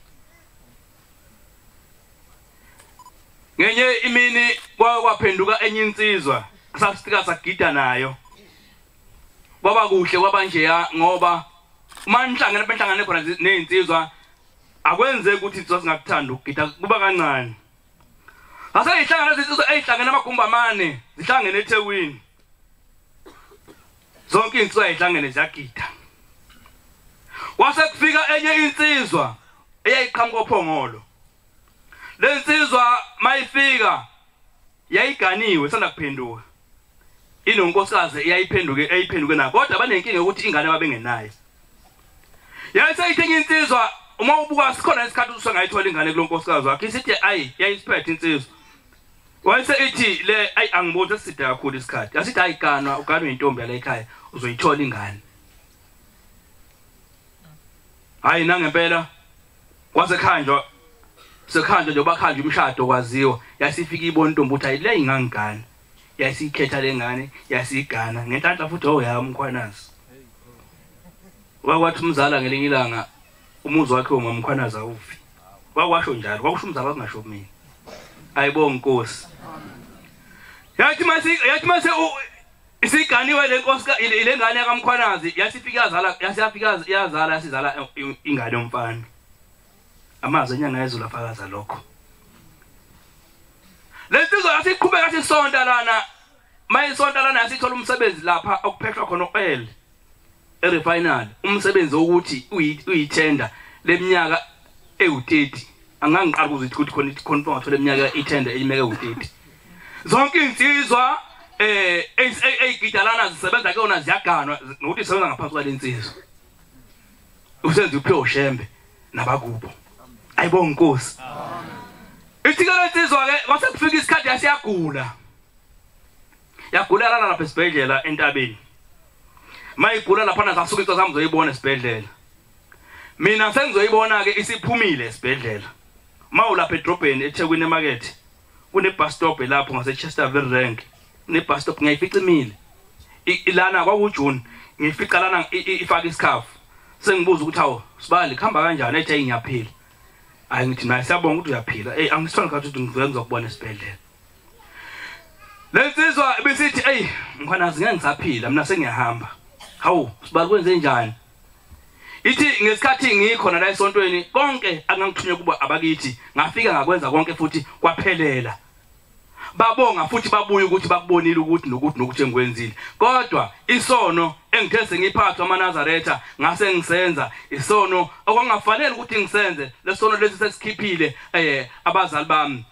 Ngenye imini kwaphenduka enye insizwa sasifika sagida nayo. Kwaba kuhle kwaba nje ngoba manhlangene benhlangane khona nezinsizwa akwenze ukuthi insizwa singakuthanda ukugida kuba kancane. Asa ihlangana izinsizwa ezihlangene amagumbamane zihlangene eThekwini. Zonke insizwa ezihlangene ziyagida. Wase kufika enye insizwa eyayiqhamuka ophongolo. Le nsizwa mayifika yayiganiwe sanda kuphenduka. Inonkosikazi eyayiphenduke nayo kodwa banenkinga ukuthi ingane babengenayo. Yayisayithenga insizwa uma ubuka sikhona isikhathi usengayithola ingane kulonkosikazi wakhe isithi yayisiphethe insizwa. Wayese ithi le angiboni seside kakhulu isikhathi. Asithi ayiganwa uganwe intombi yala ekhaya uzoyithola ingane. Hayi nangempela kwasekhanjwa sekhanjwa nje bakhanjwa umshado kwaziwa yasifika ibona intombi ukuthi ayile ingangane. Yasikhetha lengane yasigana ngenhlanhla futhi oyami Mkhwanazi. Wakwathi umzala ngelinye ilanga umuzi wakhe uMkhwanazi awufi. Wakwasho njalo kwakusho umzala wakungasho mina. Ayibonga Nkosi. Yathi mase isiganiwe le Nkosi ile ngane yaMkhwanazi yasifika yazala yasizala ingane yomfana. Amazwi enyanga yezulu afakaza lokho. Lesizwe yasiqhubeka sisonta lana mayisonta lana yasithola umsebenzi lapha okuphethwa khona oil erefinery umsebenzi ukuthi uyithenda leminyaka ewu30 angangiqala ukuthi khona ungathola iminyaka ithenda eyimeke u30 zonke insizwa eyigidalana zisebenza ke ona ziyaganwa nokuthi isebenza ngaphansi kwalensizwa usenze uphiwe uShembe nabakubo ayibonga Nkosi. Isikole insizwa ke kwase kufika isikhathi yasiyagula. Yagula lapha esibhedlela entabeni. Mayigula lapha nasasuka into zami zoyibona esibhedlela. Mina sengizoyibona ke isiphumile esibhedlela. Mawulapha edrobheni eThekwini emarket. Kune bus stop lapho ngase Chesterville rank. Ne bus stop ngiyayifica imile. Ilana kwakuJune ngifica lana ifaka isikhafu. Sengibuza ukuthi hawo sibali khamba kanjani ethi ngiyaphila. Hayi ngithi naye siyabonga ukuthi uyaphila. Angisithona kathi ngizokubona esibhedlela. Lensizwa besithi Mkhwanazi ngeke ngisaphila mina sengiyahamba. Hawu sibali kwenze njani? Ithi ngesikhathi ngikhona la esontweni konke angangithunywe kuba abakithi ngafika ngakwenza konke futhi kwaphelela. Babonga futhi babuye ukuthi bakubonile ukuthi nokuthi engikwenzile. Kodwa isono engithe sengiphathwa amaNazaretha ngase ngisenza isono okwangafanele ukuthi ngisenze lesono lesi sesikhiphile abazali bami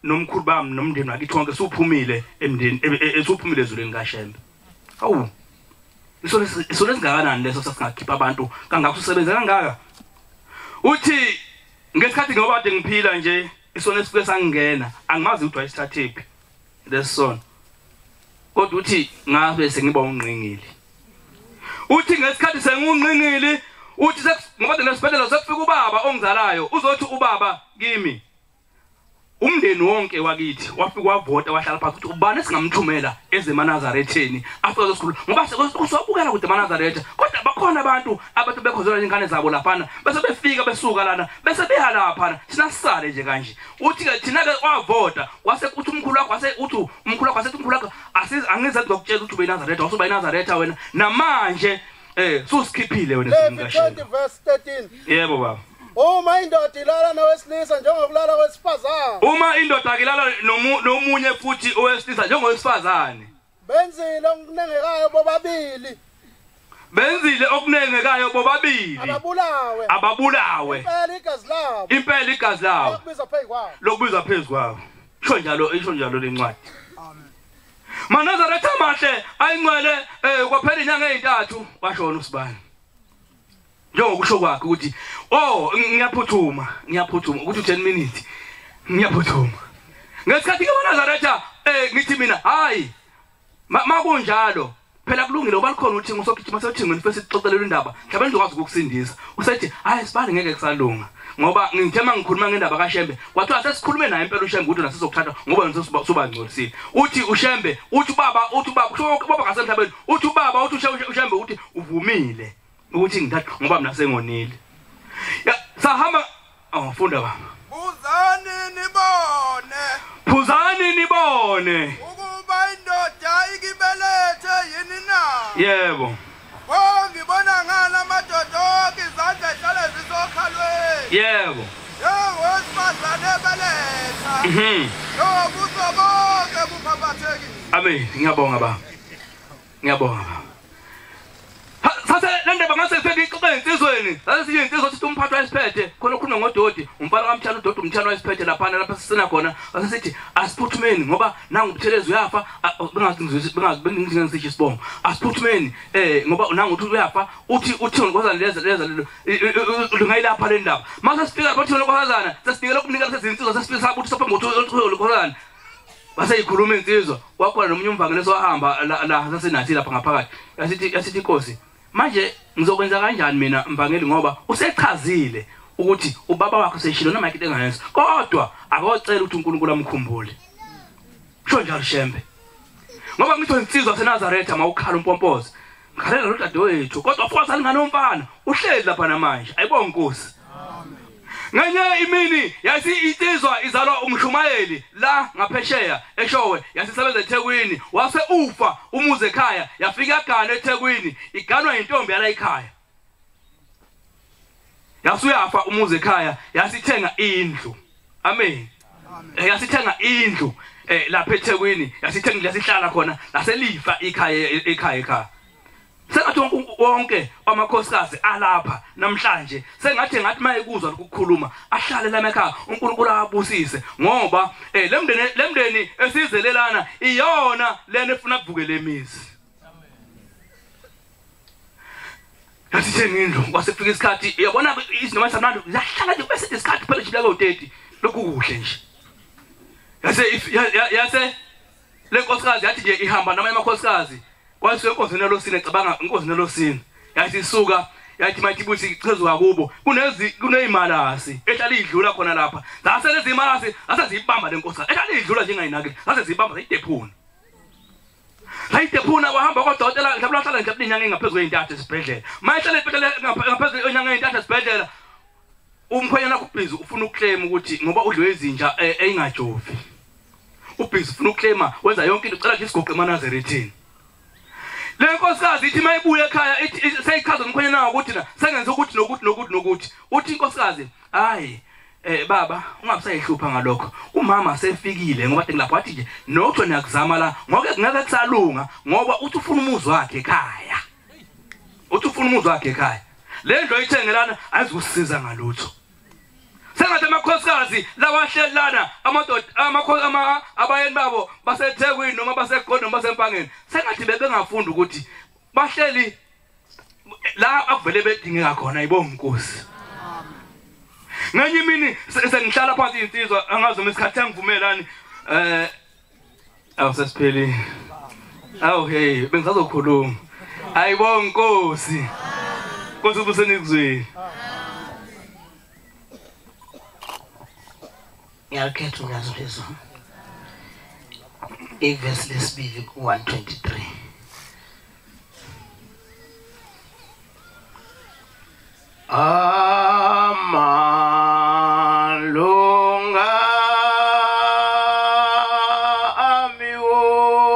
nomkhulu bami nomndeni wakithi wonke suphumile emndeni esuphumile ezuleni kaShembe. Hawu isono esingakanani leso sasingakhipha abantu kangaka usebenza kangaka. Uthi ngesikhathi ngoba kade ngiphila nje isono esifike sangena angimazi ukuthi wayisithathephi lesono. Kodwa uthi ngabe sengiba ungqingili. Uthi ngesikhathi sengungqingili uthi ngoba nesibhedlela sekufika ubaba ongizalayo uzothi ubaba kimi umndeni wonke wakithi wafika wavota wahlala phansi ukuthi ubani esingamthumela ezeManazaretheni afike esikhulu ngoba kusabukela kude eManazaretha kodwa bakhona abantu bekhozela ingane zabo lapha bese befika besuka lana bese beya lapha sina sisale nje kanje. Uthi ke thina ke wavota wase kuthi umkhulu wakho wase uthi umkhulu wakho wasethi umkhulu wakho angize ngizokutshela ukuthi ube eNazaretha usuba eNazaretha wena namanje susikhiphile wena singashela. Verse 13. Yebo baba. Uma indoda ilala nowesilisa njengokulala kwesifazane. Uma indoda ilala nomunye futhi owesilisa njengowesifazane. Benzile okunengekayo bobabili. benzile okunengekayo bobabili ababulawe impela igazi lawo lokubizwa phezukwawo isho njalo lencwadi Manazaretha amahle ayingcwele kwaphela inyanga ezintathu washona uSibani njengokusho kwakhe ukuthi ngiyaphuthuma ukuthi 10 minutes ngiyaphuthuma ngesikhathi ke Manazaretha ngithi mina hayi makunjalo phela kulungile obalikhona uthi ngosogijima sethingweni first sixoxelele indaba mhlawumbe ngizokwazi ukukusindisa usethi hayi Sibani ngeke kusalunga ngoba ngithema ngikhuluma ngendaba kaShembe kwathiwa sesikhulume naye impela uShembe ukuthi nasizokuthatha ngoba nisosuba ngcolisile uthi uShembe uthi ubaba kusho ubaba ngasemhlabeni uthi ubaba uthi uShembe uthi uvumile ukuthi ngithatha ngoba mina sengonile ya sahamba funda baba Phuzani nibone ukuba indoda ikibelethe yini na yebo ngibona ngala amadoda izandla ehlale zisokhalweni yebo wesifazane ebeletha nobuso bonke buphaphathekile amen ngiyabonga baba Sase lendaba ngase ifike ixoxe insizweni sase siye insizwa sithi umphathi wayesiphethe khona ukhuluma ngododi umfana kaMthana uDodi umthana wayesiphethe lapha sisena khona sase sithi asiphuthumeni ngoba nangu ubuthelezi uyafa bengingizisho isibongo asiphuthumeni ngoba nangu uthi uyafa uthi ngikwazana leza lingayilapha le ndaba mase sifika lapho thina lokwazana sesinikela ukunikela sezinsizwa sesifika sabuthi sopha ngothu lokwazana base ikhuluma insizwa kwakhona nomunye umvangeli esohamba la sasenathi lapha ngaphakathi yasithi Nkosi manje ngizokwenza kanjani mina mvangeli ngoba usechazile ukuthi ubaba wakho seshilo noma yakhe engayenza kodwa akocela ukuthi uNkulunkulu amkhumbule sho njalo Shembe ngoba ngitho insizwa seNazaretha mawukhala umpompoza ngikhalela lo dadewethu kodwa futhi alinganomfana uhleli lapha namanje ayibonge Nkosi Nganye imini yasi insizwa izalwa umshumayeli la ngaphesheya eShowe yasisebenza eThekwini wase ufa umuze ekhaya yafika igana eThekwini iganwa intombi yala ekhaya yasuyafa umuze ekhaya yasithenga indlu amen yasithenga indlu lapha eThekwini yasithenga lasihlala khona laselifa ekhaya sengathi wonke amakhosikazi alapha namhlanje sengathi mayekuzwa ukukhuluma ahlale la ekhaya uNkulunkulu abusise ngoba lemndeni esizelelana iyona lena efuna ukuvukela emizi yasithenga indlu kwasefika isikhathi yabona izinoma sanando yahlala nje bese isikhathi phela njibeka u30 lokhu kuhle nje yase lenkosikazi yathi nje ihamba namanye amakhosikazi kwase inkosini losini ecabanga inkosini losini yathi isuka yathi mayibuthi ichezuka kubo kuneyimalasi ehlala idlula khona lapha zase lezi imalasi asezibamba lenkosikazi ehlala idlula njengayinakile zase zibamba zayidephuna wahamba kodokotela mhlawumbe ahlala nje inyanga engaphezulu kweyintathu esibhedlela mayihlala ngaphezulu kwenyanga eyintathu esibhedlela umkhwenyana kubhizi ufuna ukuclaim ukuthi ngoba udliwe izinja engajovi ubhizi ufuna ukuclaim wenza yonke into ucela nje isigoqe eManazarethini lenkosikazi ithi mayibuye ekhaya ithi seyichaza umkhwenyana ukuthi na sengenza ukuthi nokuthi uthi inkosikazi hayi baba ungabusayihlupha ngalokho umama sefikile ngoba ngilapha wathi nje nokho niyakuzama la ngoke ngeke kusalunga ngoba uthi ufuna umuzi wakhe ekhaya le ndlo ithengelana ayizukusiza ngalutho sengathi amakhosikazi lawahlelana amadoda abayeni babo baseThekwini noma baseGoli noma basempangeni sengathi bebengafunda ukuthi bahleli la akuvele bedingeka khona ayibonge Nkosi nganye imini sengihlala phansi insizwa angazi uma isikhathi angivumelani awusesipheli hey bengisazokhuluma ayibonge Nkosi Nkosi ubusenikuzweni ngiyakhetha uyazo lezo iverse lesibili ku123 amalunga ami wonke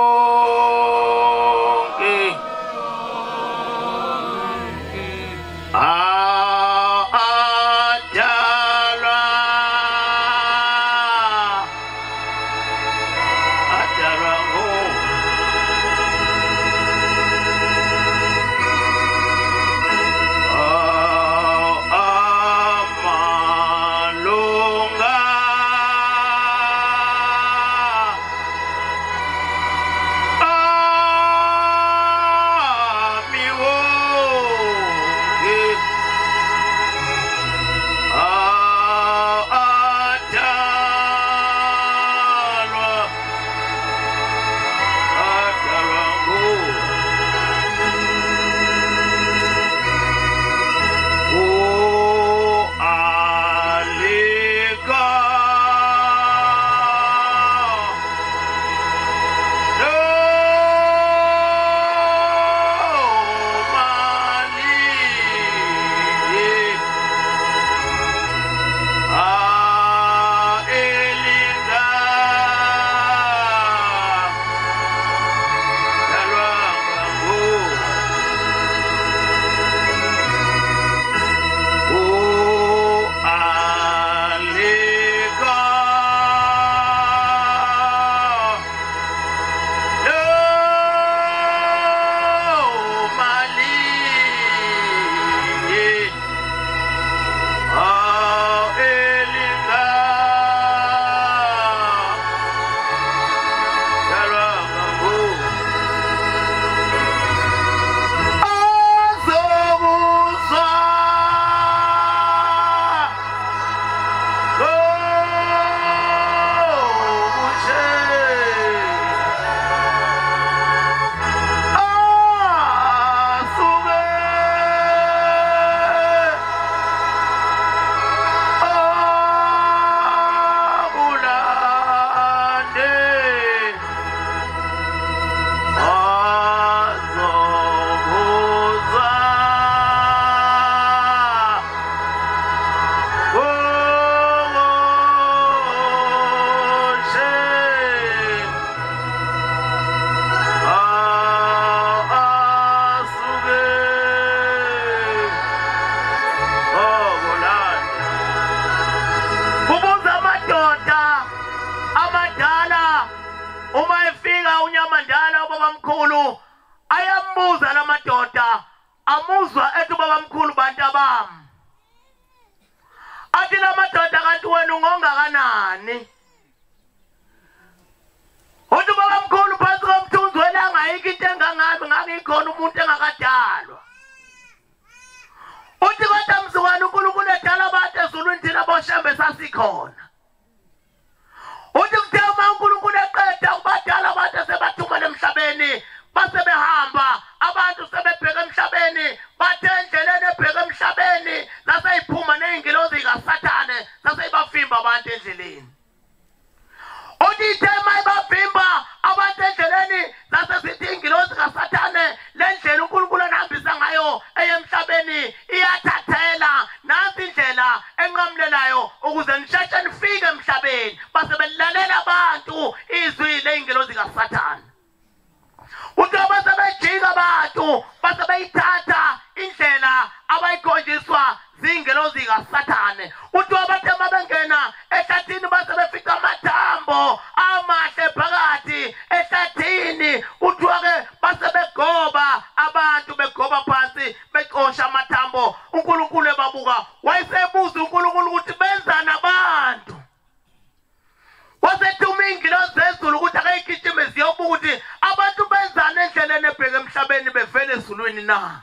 amuzwa ethi babamkhulu bantu abami athi la madoda kanti wena ungongakanani uthi babamkhulu phansi komthunzi welanga ayikho into engangabi ngakikhona umuntu engakadalwa uthi kodwa mzukwane uNkulunkulu edala abantu ezulwini thina boshembe sasikhona uthi kuthe uma uNkulunkulu eqeda ukubadala abantu sebathuma emhlabeni base behamba abantu sebebheka emhlabeni bathe endleleni ebheka emhlabeni laseyiphuma nezingilozi kaSathane laseyibafimba abantu endleleni uthi tema ibafimba abantu endleleni lasesithi ingilozi kaSathane lendlela uNkulunkulu anahambisa ngayo emhlabeni iyathathela nansi indlela enqamlelayo ukuze nisheshe nifike emhlabeni base belalela abantu izwi leingilozi kaSathane uthi base bejika abantu base beyithatha indlela abayikhonjiswa zingilozi kaSathane uthi abathe bengena ehlathini base befika amathambo amahle phakathi ehlathini uthi ke base begoba abantu begoba phansi beqosha amathambo uNkulunkulu ebabuka wayesebuza uNkulunkulu ukuthi benzana abantu wasethuma ingilozi zezulu ukuthi akayigijime ziyobuka ukuthi abantu benzana endleleni ebheke emhlabeni bevele ezulwini na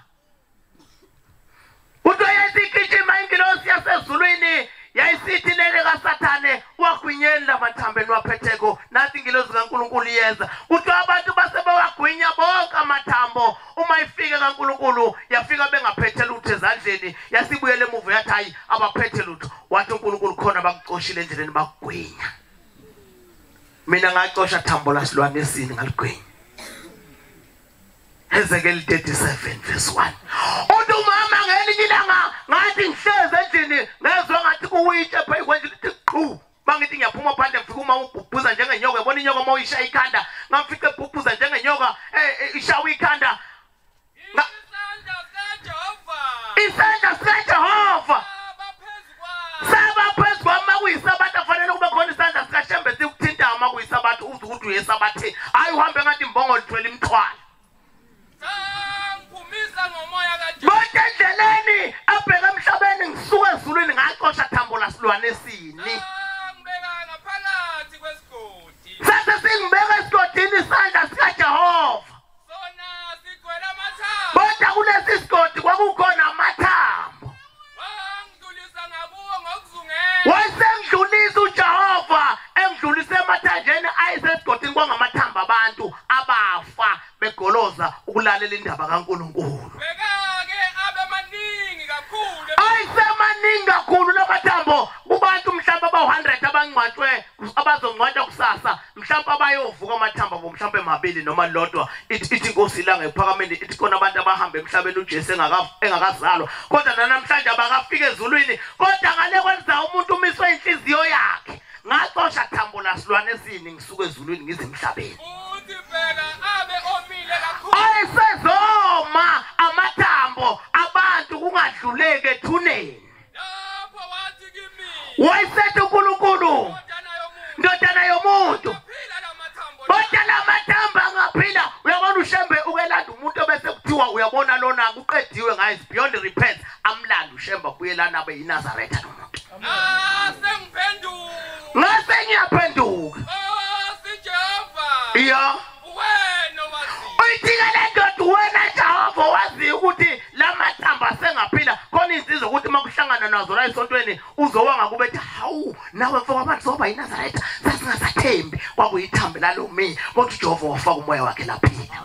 uthi yayisigijima ingilozi yasezulwini yayisithi lele kaSathane wagwinyela lamathambeni waphetheko nathi ingilozi kaNkulunkulu iyeza uthi abantu base bewagwinya bonke amathambo uma ifike kaNkulunkulu yafika bengaphethe lutho ezandleni yasibuyele emuva yathi hayi abaphethe lutho wathi uNkulunkulu khona bakucoshile endleleni bakugwinya mina ngacosha thambo lasilwane esini ngaligwinya Ezekiel 37 verse 1 uthi umama ngelinye ilanga ngathi ngihleze endlini ngezwe ngathi kuwitshe phezu kwendlu lithi qhu bangithi ngiyaphuma phandle ngifika uma ubhubhuza njengenyoka yabona inyoka uma uyishaya ikhanda ngamfike ebhubhuza njengenyoka ishawa ikhanda isandla sikaJehova saba phezu kwami makuyisabatha afanele kube khona isandla sikaShembe sikuthinta uma kuyisabatha uze ukuthi uyesabathe hayi uhambe ngathi imbongo lithwele imthwalo bonke endleleni abheka emhlabeni ngisuka ezulwini ngaqosha thambo lasilwane esini sase singibeka esigodini isandla sikaJehova bonke kulesi sigodi kwakukhona amathambo wasengidlulisa uJehova engidlulise emathanjeni ayisesigodini kwangamathambo abantu abafa begoloza ukulalela indaba kaNkulunkulu ayisemaningi kakhulu lamathambo kubantu mhlawumbe aba-100 abangcwatshwe abazongcwatshwa kusasa mhlawumbe abayovuka amathambo abo mhlawumbe mabili noma lodwa ithi inkosi ilanga ephakameni ithi khona abantu abahamba emhlabeni uJesu engakazalwa kodwa namhlanje abakafika ezulwini kodwa ngale kwenza umuntu umiswe inhliziyo yakhe ngacosha thambo lasilwane esini ngisuka ezulwini ngize emhlabeni ayisezoma amathambo abantu kungadluleke ethuneni wayisethi uNkulunkulu ndodana yomuntu kodwa lamathambo angaphila uyabona uShembe ukelanda umuntu obese kuthiwa uyabona lona kuqediwe guys beyond repent amlanda uShembe kuyelana abe yiNazaretha nomuntu sengiphenduka ngase ngiyaphenduka iya uyithika le ndoda wena Jehova wazi ukuthi lamathambo asengaphila khona insizwe ukuthi makuhlangana nazo la esontweni uzowanga kubethi hawu nawe mfoko abantu soba yiNazaretha sasingasathembi kwakuyithambo lalomini kodwa uJehova wafaka umoya wakhe laphila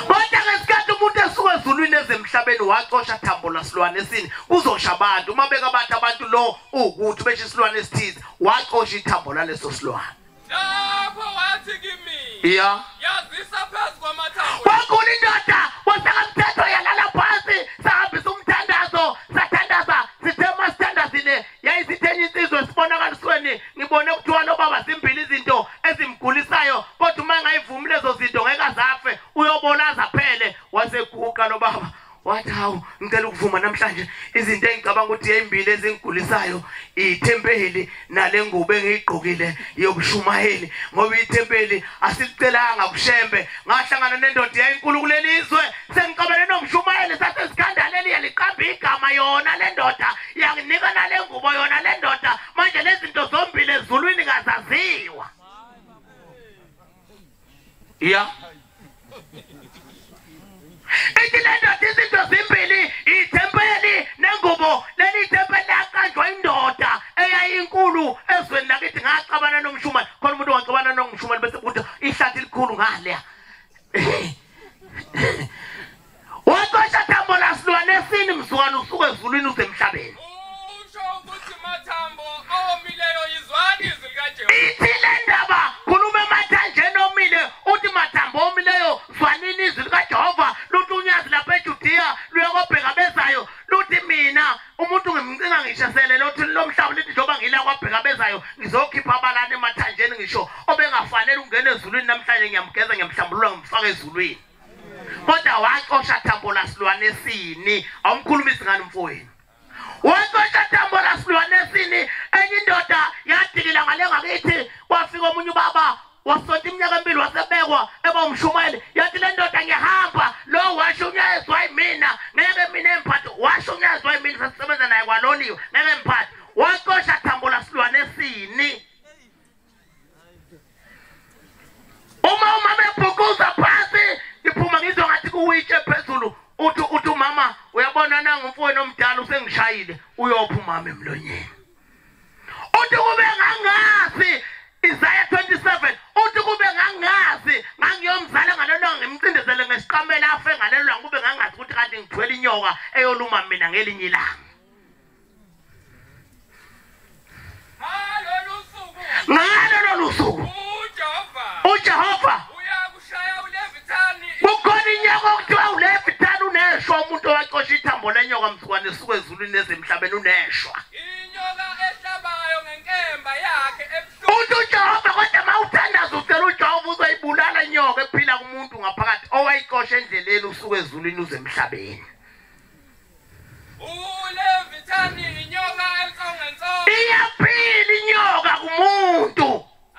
kodwa ngesikhathi umuntu esuka ezulwini ezemhlabeni wacosha thambo lasilwane esini kuzosha abantu uma beka abantu lo ukuthi besho isilwane esithize wacosha ithambo laleso silwane lapho wathi kimi yazisa phezu kwamathambo kwakhona indoda wasekamthetho yalala phansi sahambisa umthandazo sathandaza sithema sithandazile yayisithenya insizwe sibonakalisweni ngibone kuthiwa nobaba zimbili izinto ezimgulisayo kodwa uma ngayivumi lezo zinto ngeke azafe uyobona zaphele waseguqa lo baba wathi hawu ngicela ukuvuma namhlanje izinto engicabanga ukuthi ezimbili ezingigulisayo ithempeli nale ngubo engiyigqokile yokushumayeli ngoba ithempeli asicelanga kuShembe ngahlangana nendoda yayinkulu kulelizwe sengicabene nomshumayeli sasesikanda igama yona le ndoda yanginika nale ngubo yona le ndoda manje lezi zinto zombili ezulwini ngazaziwa ya ithi le ndoda izinto zimbili ithempeli nengubo leli thempeli laqanjwa indoda eyayinkulu ezweni lakithi ngacabana nomshumane khona umuntu wacabana nomshumane bese kuthi ihlathi likhulu ngale Wakosha tambo la silwane sini mzukwana usuke ezulwini uze emhlabeni. Usho ukuthi mathambo omileyo izwani izwi lika Jehova. Ithi le ndaba khulume mathanjeni omile uthi mathambo omileyo zwanini izwi lika Jehova luthi unyazi lapha eJudiya luyakobheka bezayo luthi mina umuntu ngimcinga ngishesele lothi lomhlaba lithi njoba ngila kwabheka bezayo ngizokhipha abalane emathanjeni ngisho obengafanele ungene ezulwini namhlanje ngiyamgeza ngiyamhlambulula ngimfaka ezulwini. Kodwa waqosha thambo la silwane sini awumkhulumisi ngani mfowenu waqosha thambo la silwane sini enye indoda yadikila ngale ngakithi kwafika omunye ubaba wasonta iminyaka emibili wasebekwa eba umshumayeli yathi le ndoda ngihamba lo washunyezwa yimina ngeke mina emphathe washunyezwa yimina sisebenza naye kwaloliwe ngeke emphathe waqosha thambo la silwane sini uma bebhukuza phansi iphuma ngizwa ngathi kuwitshe phezulu uthi mama uyabona nanga umfowenu omdala usengishayile uyophuma emlonyeni uthi kube ngangazi Isaiah 27 uthi kube ngangazi ngangiyomzala ngalelo ngimcindezele ngesiqamela afe ngalelo kube ngangazi ukuthi kanti ngithwele inyoka eyoluma mina ngelinye ilanga ngalo lusuku uJehova kukhona inyoko okuthiwa ulevithani uneshwa umuntu owaqosha ithambo lenyoka mzukwane esuke ezulwini ezemhlabeni uneshwa inyoka ehlabayo ngenkemba yakhe ebuhlungu uthi uJehova kodwa mawuthandaza ucela uJehova uzoyibulala inyoka ephila kumuntu ngaphakathi owayixosha endleleni usuke ezulwini uzemhlabeni ulevithani inyoka ensongo iyaphila inyoka kumuntu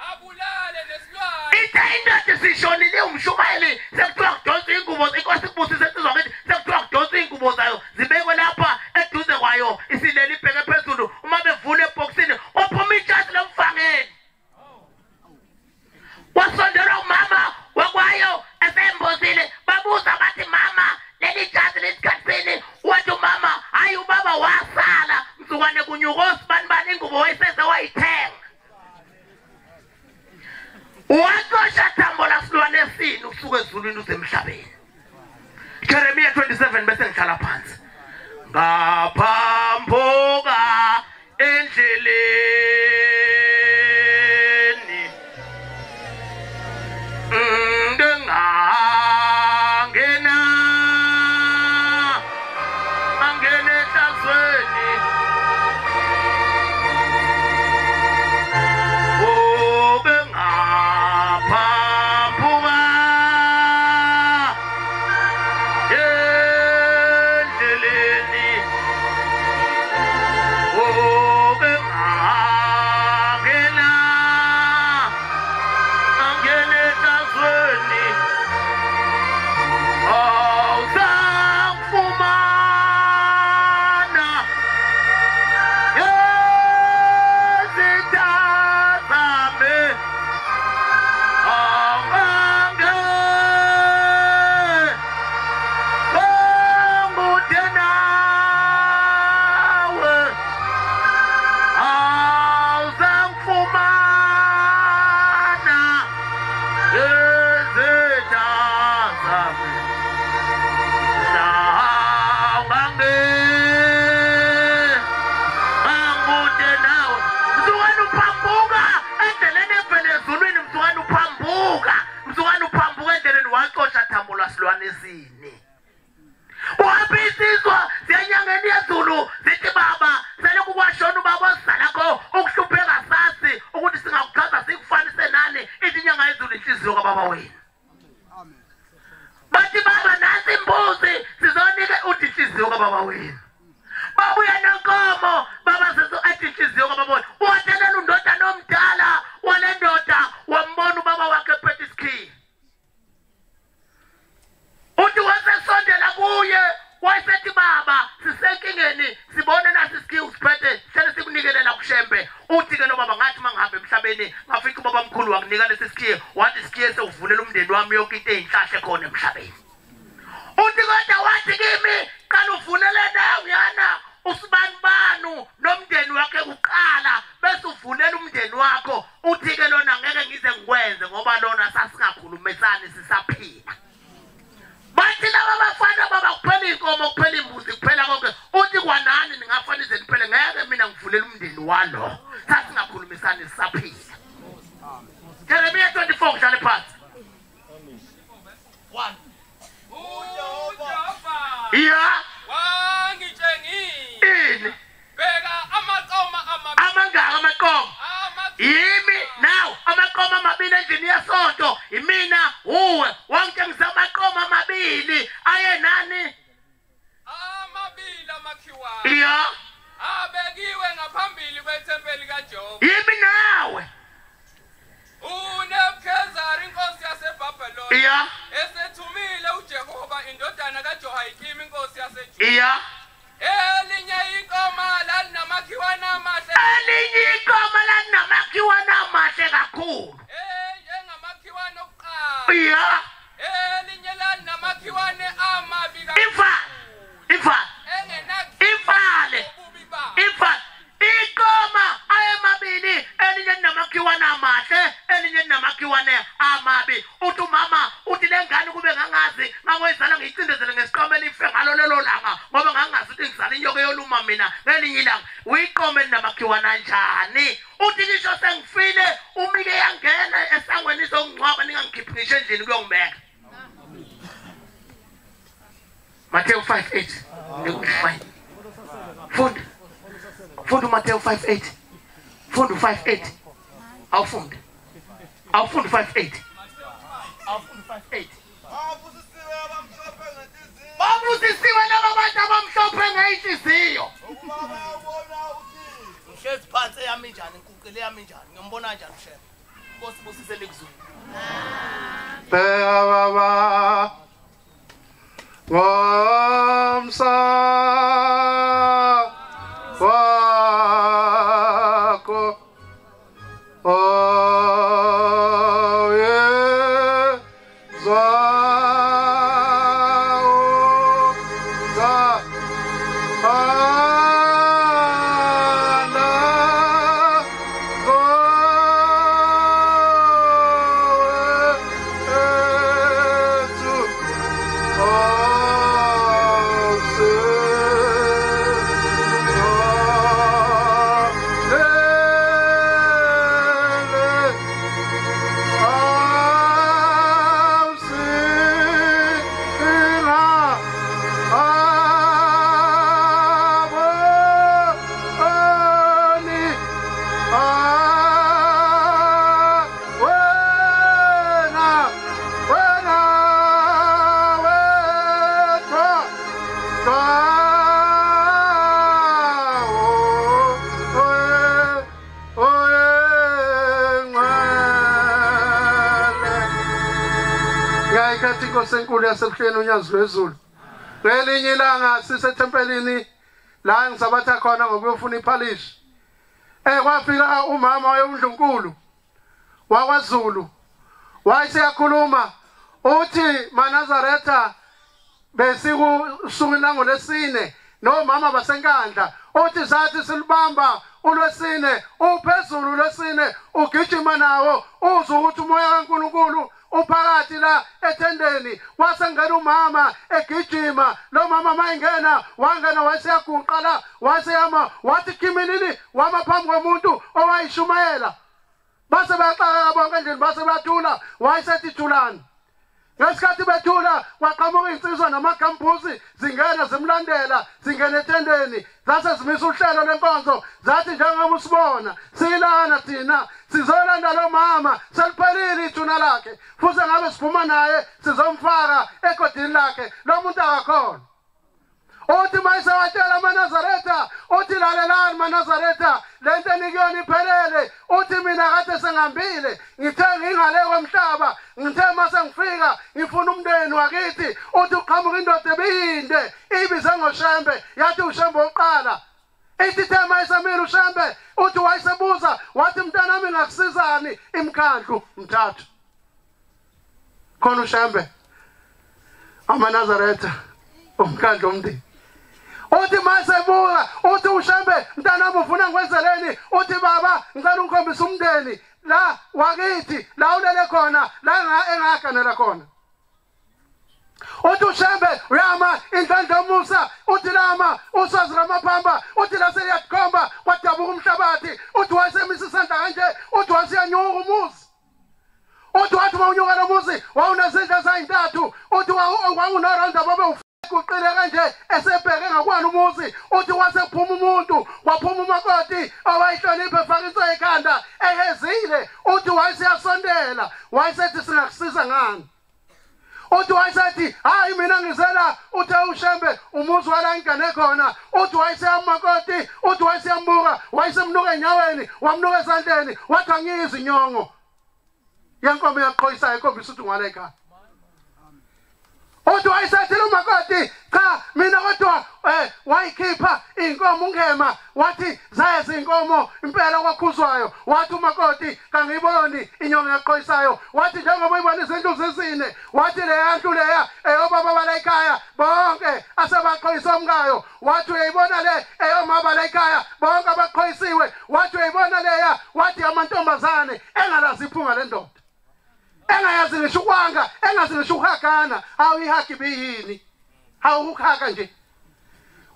abulale nesilwane indoda sishonile umshumayeli sekuthiwa kudonsa ingubo inkosi ibusise insizwa ngithi sekuthiwa kudonsa ingubo zayo zibekwe lapha eduze kwayo isileli ibheke phezulu uma bevula ebhokisini waphuma itshazi lomfangeni wasondela umama wakwayo esembozile babuza bathi mama leli jazi lesikhathini wathi umama hayi ubaba wasala mzukwane kunyukosi bani ingubo wayiseze wayithenga waqosha thambo la silwane sini usuke ezulwini uzemhlabeni Jeremiah 27 bese ngihlala phansi ngaphambuka endleleni angene ehlazweni wayesethi baba sisenkingeni umndeni sibone nasi skills phethe sele sikunikelela kushembe uthi ke no baba ngathi mangihambe emhlabeni ngafika ubaba omkhulu wakunika lesi skill wathi skill sewuvulela umndeni wami yonke into ezinhlahle khona emhlabeni uthi kodwa wathi kimi qala uvunele nawe yana usibanibanu nomndeni wakhe kuqala bese uvulela umndeni wakho uthi ke lona ngeke ngize ngikwenze ngoba lona sasingakhulumesani sisaphila bathi laba bafana baba kuphela inkomo kuphela imbuzi kuphela konke uthi kwanani ningafanele niphele ngeke mina ngivulela umndeni walo sasingakhulumisani sisaphila Jeremiah 24 ngidlale phansi 1 Yeah wangitshengile bheka amaqoma amangaka amaqoma yimi now amaqoma amabili endlini yesonto imina uwe wangitshengisa amaqoma amabili aye nani amabili amakhiwa yeah abekiwe ngaphambili kwethempeli kaJehova yimi nawe uNebukadnezar inkosi yaseBhabheloni yeah esethumile uJehova indodana kaJehoyakim inkosi yaseJuda yeah elinye inkomo lalinamakhiwana amahle kakhulu njengamakhiwana okuqala yeah elinye lalinamakhiwana amabi kakhulu ifale ikoma ayemabili elinye linamakhiwana amahle elinye linamakhiwana amabi uthi umama uthi lengane kube ngangazi ngamoyizala ngicindezele ngesiqome life ngalo lelo langa ngoba ngangazi ukuthi ngizala inyoko yoluma mina ngelinye ilanga uyiqome linamakhiwana njani uthi ngisho sengifile umike yangena esangweni izongcwaba ningangikhiphi ngisho endlini kuyongibeka Matthew 5:8 Funda Matthew 5:8 Funda 5:8 awufunda 5:8 babusisiwe laba bantu abamhlophe ngehliziyo uhlezi phansi yami njani inkukele yami njani ngiyombona njani shema Nkosi busisele kuzulu baba Wamsa wako oye zao za ana Senkulu yasebuhleni uNyazi wezulu ngelinye ilanga sisethempelini la ngisabatha khona ngokuyofuna iphalishi kwafika umama wayewundlunkulu wakwaZulu wayeseyakhuluma uthi maNazaretha besikusuku ilango lesine nomama basenkandla uthi sathi silibamba ulwesine uphezulu lwesine ugijima nawo uzwe ukuthi umoya kaNkulunkulu uphakathi la ethendeni wasengena umama egijima lo mama mayingena wangena waseyaguqa la waseyama wathi kiminini wama phambi komuntu owayishumayela base baxaka bonke endlini base bathula wayesethi thulani ngesikhathi bethula kwaqhamuka insizwa namagambuzi zingena zimlandela zingena ethendeni zase zimisa uhlelo lenkonzo zathi njengoba usibona silana thina sizolanda lo mama seliphelile ithuna lakhe futhi ngabe siphuma naye sizomfaka egodini lakhe lo muntu akakhona uthi mayise watshela amaNazaretha uthi lalelani maNazaretha lento enikuyona iphelele uthi mina kade sengihambile ngithe ngingale kwemhlaba ngithe mase ngifika ngifuna umndeni wakithi uthi uqhamuka indoda ebiyinde ibize ngoShembe yathi uShembe oqala ethi thema isamile uShembe uthi wayesebuza wathi mntana wami ngakusizani imkhandlu mthathu khona uShembe amaNazaretha umkhandlu omndeni uthi masebuka uthi uShembe mntana wami ufuna ngikwenzeleni uthi baba ngicela ungikhombise umndeni la wakithi la ulele khona la engaganela khona uthi uShembe uyama indlandla Musa uthi lama usazi lamaphamba uthi la seliyakhomba kwadabuka umhlabathi uthi wayesemisa isandla kanje uthi wasiyanyuka umuzi uthi wathi mawunyuka lo muzi wawunezindla zayintathu uthi wawunoronda babe uqile kanje esebheke ngakwani umuzi uthi wasephuma umuntu waphuma umakoti owayihlonipha efaka ekhanda ehezile uthi wayesiyasondela wayesethi singakusiza ngani uthi wayesethi hayi mina ngizela uthi uShembe umuzi wala ingane khona uthi wayeseyamakoti uthi wayesiyambuka wayesemnuka enyaweni wamnuka esandleni wathi angiyizwi inyongo yenkomo yaqhoyisa ikhombisa ukuthi ngwala ekhaya uthi wayesethi umakoti cha mina kodwa wayikhipha inkomo ungema wathi zayeza inkomo impela kwakhuzwayo wathi umakoti kangiboni inyongo yaqhoyisayo wathi njengoba uyibona izindlu zesine wathi leya ndlu leya eyobaba bala ekhaya bonke asebaqhoyisa umkayo wathi uyayibona le eyomama la ekhaya bonke abaqhoyisiwe wathi uyayibona leya wathi amantombazane engalazi iphunga lendoda engayazi ngisho ukwanga engazi ngisho ukuhagana awuyihagi biyini awukhaka nje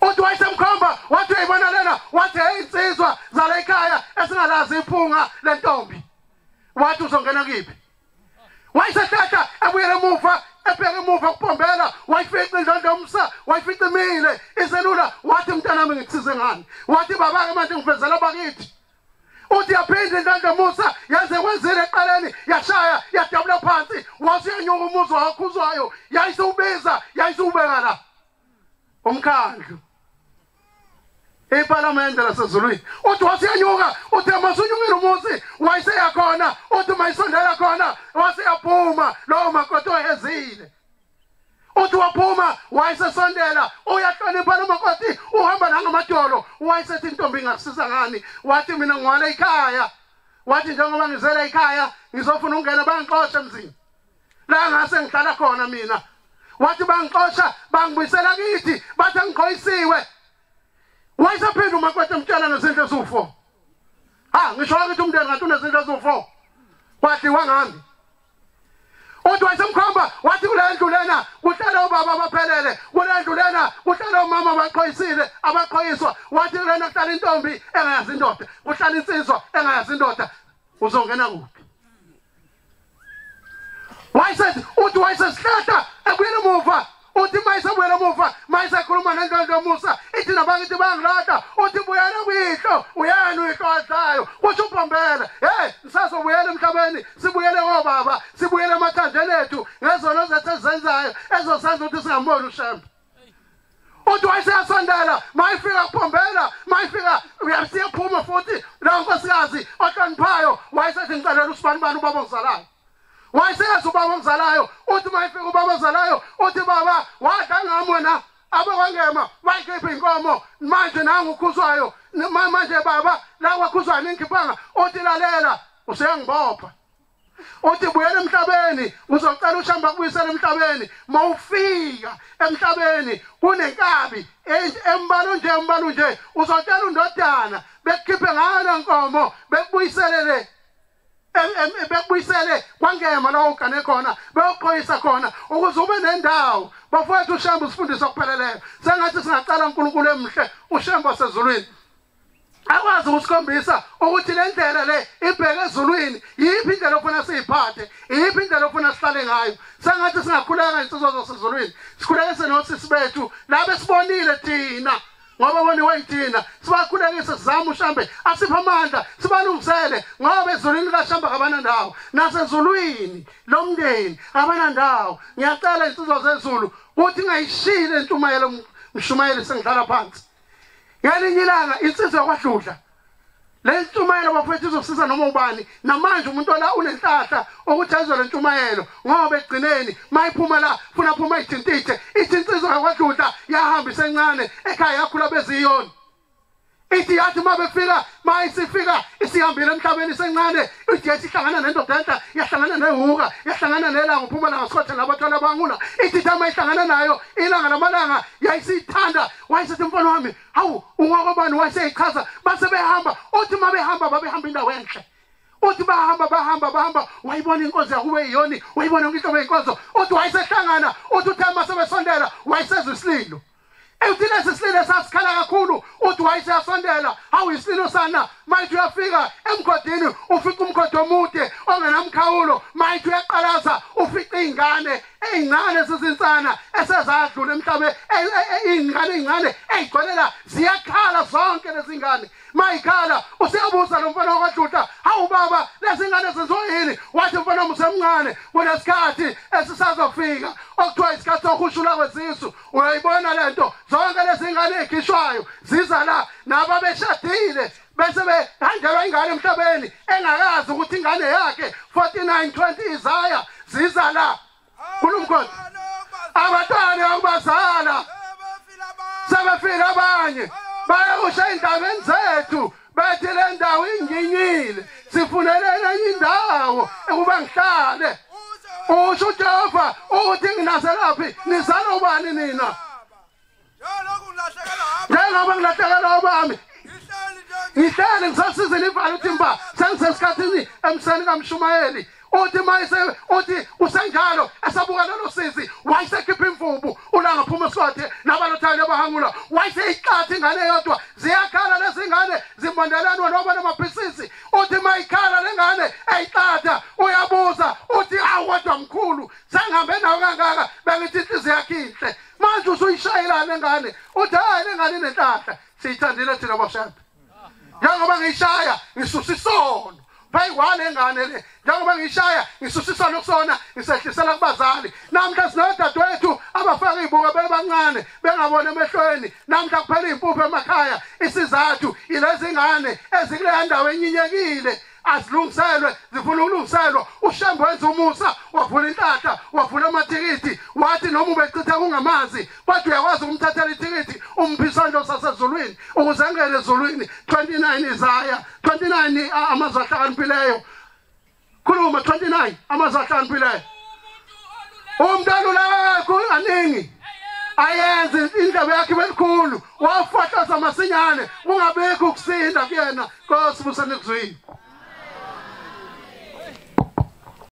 uthi wayesemkhomba wathi uyibona lena wathi insizwa zala ekhaya esingalazi iphunga lentombi wathi uzongena kiphi wayesethatha abuyele emuva ebheke emuva kuphombela wayifica indlondlo Musa wayifica imile iselula wathi mntana wami ngikusize ngani wathi baba manje ngivezela bakithi uthi yaphinde indlondlo Musa yaze kwenzile eqaleni yashaya yadabula phansi wasiyanyuka umuzi wakhuzwayo yayisubiza yayisubeka la umkhandlu eParliament lasezulwini uthi wasiyanyuka uthi masunyukile umuzi wayeseyakhona uthi mayisondela khona wasiyaphuma lo makoti ohezile uthi waphuma wayesesondela uyahlonipha lo makoti uhamba nangamadolo wayesethi intombi ngakusiza ngani wathi mina ngwala ekhaya wathi njengoba ngizela ekhaya ngizofuna ungena bangixoshe emzini la ngase ngihlala khona mina wathi bangixosha bangibuyisela kithi bathi ngikhoyisiwe wayesephinda umakoti emtshela ngezinto eziwu4 ngisho ukuthi umndeni ngathi unezinto eziwu4 wathi wangambi uthi wayesemkhomba wathi kule ndlu lena kuhlala ubaba abaphelele kule ndlu lena kuhlala umama abaqhoyisile abaqhoyiswa wathi lena kuhlala intombi engayazi indoda kuhlala insizwa engayazi indoda uzongena kuphi wayesethi uthi wayesesihlahla ebuyele emuva uthi mayisebuyele emuva mayisekhuluma nendlondlo Musa ithi nabakithi bangilahla uthi buyela kwihlo uyani uyihlo adlayo kusho uphombela nisazobuyela emhlabeni sibuyele obaba sibuyele emathanjeni ethu ngezono zethu ezenzayo ezosenza ukuthi singamboni uShembe uthi wayesiyasondela mayifika kuphombela mayifika uyasiyaphuma futhi la nkosikazi ohloniphayo wayesethi ngicelela usibanibani ubaba ongizalayo wayeseyazi ubaba ongizalayo uthi mayifika ubaba ongizalayo uthi baba wadla ngami wena abakwangema wayikhipha inkomo manje nangu ukhuzwayo manje baba la wakhuzwayo ningikhiphanga uthi lalela useyangibopha uthi buyela emhlabeni uzocela uShembe akubuyisele emhlabeni mawufika emhlabeni kunenkabi embalo nje uzocela undodana bekukhiphe ngalo nkomo bekubuyisele bekubuyisele kwangema la ugane khona beyoqhoyisa khona ukuze ube nendawo bafowethu uShembe usifundisa kupheleleyo sengathi singacala uNkulunkulu emhle uShembe wasezulwini akwazi ukusikhombisa ukuthi le ndlela le ibheke ezulwini yiphi indlela ofuna siyiphathe yiphi indlela ofuna sihlale ngayo sengathi singakhuleka insizwa zasezulwini sikhuleke senosisi bethu labe sibonile thina ngoba bona wayithina sibakhulekise sizama uShembe asipha amandla sibalungisele ngoba ezulwini kaShembe abanandawo nasezulwini lomndeni abanandawo ngiyacela insizwa zezulu ukuthi ngayishile intumayelo mshumayeli sengidlala phansi ngelinye ilanga insizwa yakwaDludla le ntshumayelo bafethu izosiza noma ubani namanje umuntu ola unenhlahla ukuthi ayizwe le ntshumayelo ngoba egcineni mayiphuma la funa phuma ithintithe insizwa yakwaDludla yahamba isencane ekhaya yakhula beziyoni ithi yathi mabefika mayisifika isihambile emhlabeni sencane ithi yasihlangana nendoda entsha yahlangana nehuka yahlangana nelanga uphuma la ngasikhathe nabathola bangula ithi thama ihlangana nayo ilanga lamalanga yayisithanda wayesethi mfana wami hawu ungakobani wayeseyichaza base behamba uthi mabehamba babehamba indawo enhle uthi bahamba wayibona inkonzo yakube iyoni wayibona inhlobo yenkonzo uthi wayesehlangana uthi thama sebesondela wayesezwe isililo uthi lesisililo sasikhala kakhulu uthi wayesasondela hawu isililo sana mayithi uyafika emgodini ufika umgodi omude ongenamkhawulo mayithi uyaqalaza ufika izingane ezincane zizinsana esezadlula emhlabeni izingane ezigcolela ziyakhala zonke lezi ngane mayikhala usiyabuza lo mfana wakwaDludla hawu baba lezi ngane zenziwa yini wathi mfana musemncane kunesikhathi esisazofika okuthiwa isikhathi sokushula kwezisu uyayibona lento zonke lezi ngane ezikhishwayo ziza la nababeshadile bese behanjelwa ingane emhlabeni engakazi ukuthi ingane yakhe 49:20 izaya ziza la kulumkhona abatwana ukubazala sebefile abanye bayosha indabeni zethu bethi le ndawo inginyile sifunelele indawo ekuba ngihlale usho uJehova uthi nginaselaphi nizala ubani nina njengoba ngilahlekela obami ngihlale ngisasize livalo uthimba sengisesikhathini emseni kaMshumayeli uthi mayise uthi usenjalo esabuka lo sisi wayesekhipha imvubu ulanga phuma eSwathe nabalothali abahangula wayeseyiqathi ingane yodwa ziyakhala lezi ngane zimondelanwa noba namabhisisi uthi mayikhala lengane eyiqatha uyabuza uthi awodwa mkhulu sengihambe nawo kangaka bengithi inhliziyo yakhe inhle manje usuyishayela lengane uthi hayi lengane inenhlahla siyithandile thina bashana njengoba ngishaya ngisusa isono bayiwale ngane le njengoba ngishaya ngisusa nokusona ngisehlisela kubazali namhla sinodadewethu abafaka izibuko bebancane bengabona emehlweni namhla kuphela impuphu emakhaya isizathu ilezi ngane ezikule ndawo enyinyekile azilungiselwe zifuna ukulungiselwa uShambo wenza umusa wavula inhlahla wavula amatikiti wathi noma ubechitha kungamazi kodwa uyakwazi ukumthathela itikiti umphisando sasezulwini ukuze angene ezulwini 29 Isaya 29 amazwi ahlakaniphileyo khuluma 29 amazwi ahlakaniphileyo umuntu alulakho aningi ayenze indaba yakhe belikhulu wafathaza masinyane kungabekho ukusinda kuyena Nkosi busane kuzwini